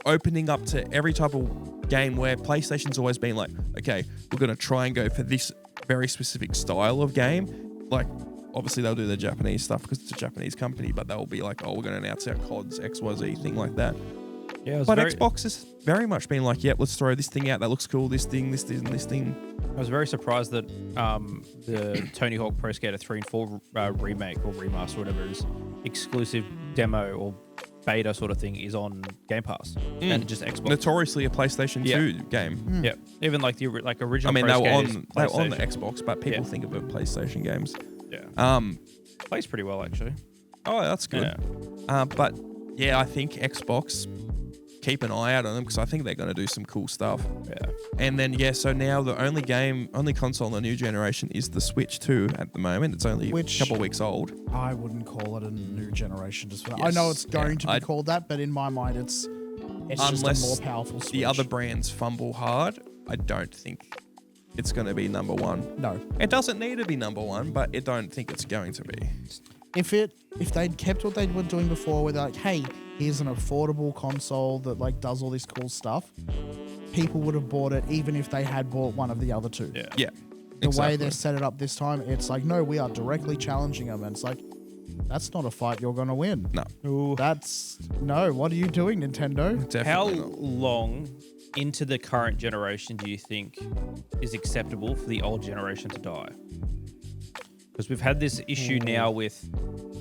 opening up to every type of game where PlayStation's always been like, okay, we're going to try and go for this very specific style of game. Like, obviously they'll do the Japanese stuff because it's a Japanese company, but they'll be like, oh, we're going to announce our CODs, XYZ, thing like that. Yeah, it was But very, Xbox has very much been like, yep, let's throw this thing out that looks cool, this thing, and this thing. I was very surprised that the Tony Hawk Pro Skater 3 and 4 remake or remaster, whatever it is, exclusive demo or beta sort of thing is on Game Pass and just Xbox. Notoriously a PlayStation 2 game. Yeah, even like the original. I mean, Pro they were Skaters on the PlayStation. Xbox, but people Yeah. think of it PlayStation games. Yeah, plays pretty well actually. Oh, that's good. Yeah. But yeah, I think Xbox, keep an eye out on them because I think they're going to do some cool stuff. Yeah. And then so now the only console in the new generation is the Switch 2 at the moment. It's only Which- a couple of weeks old. I wouldn't call it a new generation. Just I Yes, know it's going to be yeah, called that, but in my mind, it's just Unless a more powerful Switch. The other brands fumble hard, I don't think it's going to be number one. No. It doesn't need to be number one, but I don't think it's going to be. If they'd kept what they were doing before, where they're like, hey, here's an affordable console that like does all this cool stuff, people would have bought it even if they had bought one of the other two. Yeah. Yeah. The way exactly. they set it up this time, it's like, no, we are directly challenging them, and it's like, that's not a fight you're gonna win. No. What are you doing, Nintendo? How Definitely not. long into the current generation do you think is acceptable for the old generation to die? Because we've had this issue now with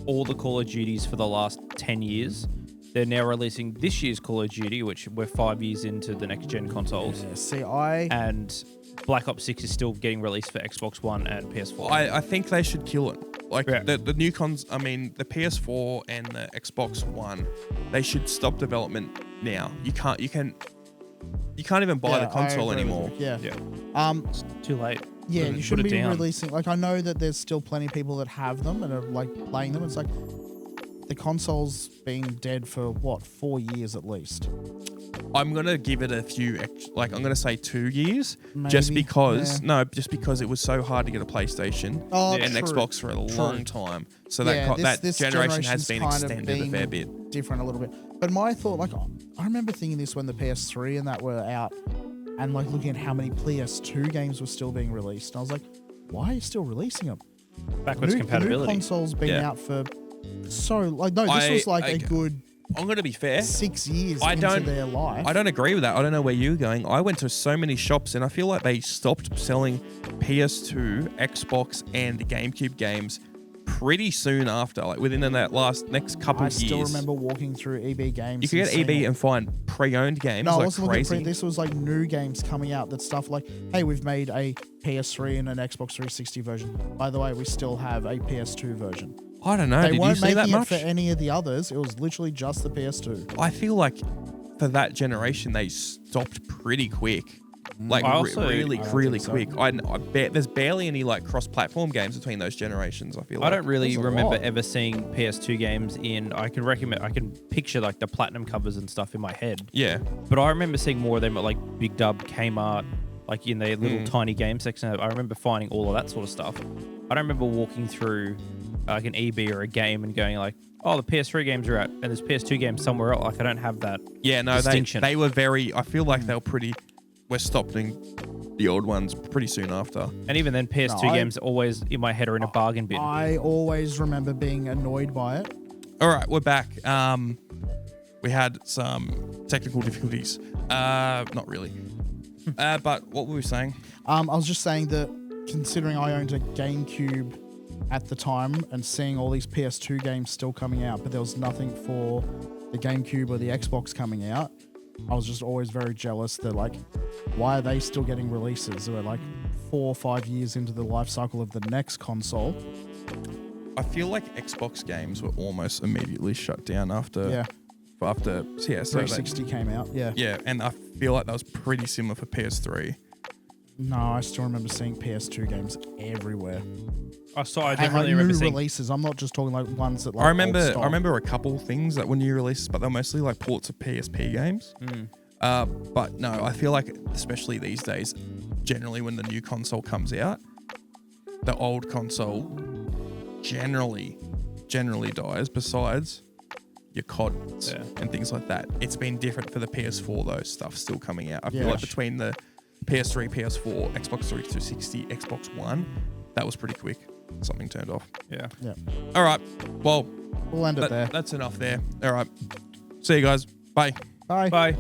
all the Call of Duties for the last 10 years. They're now releasing this year's Call of Duty, which we're 5 years into the next gen consoles. Yeah, see, And Black Ops 6 is still getting released for Xbox One and PS4. I think they should kill it. Like Yeah. the new the PS4 and the Xbox One, they should stop development now. You can't even buy the I console agree with anymore. you, Yeah. yeah. It's too late. Yeah, Put you it shouldn't be down. releasing. Like, I know that there's still plenty of people that have them and are like playing them. It's like the console's been dead for what, 4 years at least. I'm gonna give it a few, I'm gonna say 2 years, just Maybe, because yeah. just because it was so hard to get a PlayStation Oh, and true, Xbox for a long time. So that Yeah, that this generation has generation's been kind of extended a been fair bit. different a little bit. But my thought, like, I remember thinking this when the PS3 and that were out, and like looking at how many PS2 games were still being released. And I was like, why are you still releasing them? Backwards The new compatibility. console's been Yeah. out for so like no, this I- was like I- a good I'm gonna be fair. 6 years I into don't- their life. I don't agree with that. I don't know where you're going. I went to so many shops and I feel like they stopped selling PS2, Xbox, and GameCube games pretty soon after, like within that next couple I of years. still remember walking through EB games. You could get seeing EB it. and find pre-owned games No, I like wasn't looking crazy. for this. Was like new games coming out. That stuff like, hey, we've made a PS3 and an Xbox 360 version. By the way, we still have a PS2 version. I don't know. They Did you weren't see that making it much? for any of the others. It was literally just the PS2. I feel like for that generation, they stopped pretty quick. Like I also- really I don't really think so. quick. I bet there's barely any like cross-platform games between those generations. I feel like. I don't really There's a remember lot. ever seeing PS2 games in. I can picture like the platinum covers and stuff in my head. Yeah. But I remember seeing more of them at like Big Dub, Kmart, like in their little Mm. tiny game section. I remember finding all of that sort of stuff. I don't remember walking through like an EB or a game and going like, oh, the PS3 games are out and there's PS2 games somewhere else. Like I don't have that. Yeah, no, distinction. they were very. I feel like they were pretty. We're stopping the old ones pretty soon after. And even then, PS2 No, I- games always in my head are in a bargain bin. I always remember being annoyed by it. All right, we're back. we had some technical difficulties. Not really. But what were we saying? I was just saying that considering I owned a GameCube at the time and seeing all these PS2 games still coming out, but there was nothing for the GameCube or the Xbox coming out, I was just always very jealous that, like, why are they still getting releases? We're like 4 or 5 years into the life cycle of the next console. I feel like Xbox games were almost immediately shut down after. Yeah. After 360 came out. Yeah. Yeah, and I feel like that was pretty similar for PS3. No, I still remember seeing PS2 games everywhere. I And definitely like remember new seeing. releases. I'm not just talking like ones that like. I old style. remember a couple things that were new releases, but they're mostly like ports of PSP games. But no, I feel like especially these days, generally when the new console comes out, the old console generally dies. Besides your CODs and things like that, it's been different for the PS4 though. Stuff still coming out. I feel like between the PS3, PS4, Xbox 360, Xbox One, that was pretty quick. Something turned off. Yeah. All right. Well, We'll end it there. That's enough there. All right. See you guys. Bye. Bye. Bye.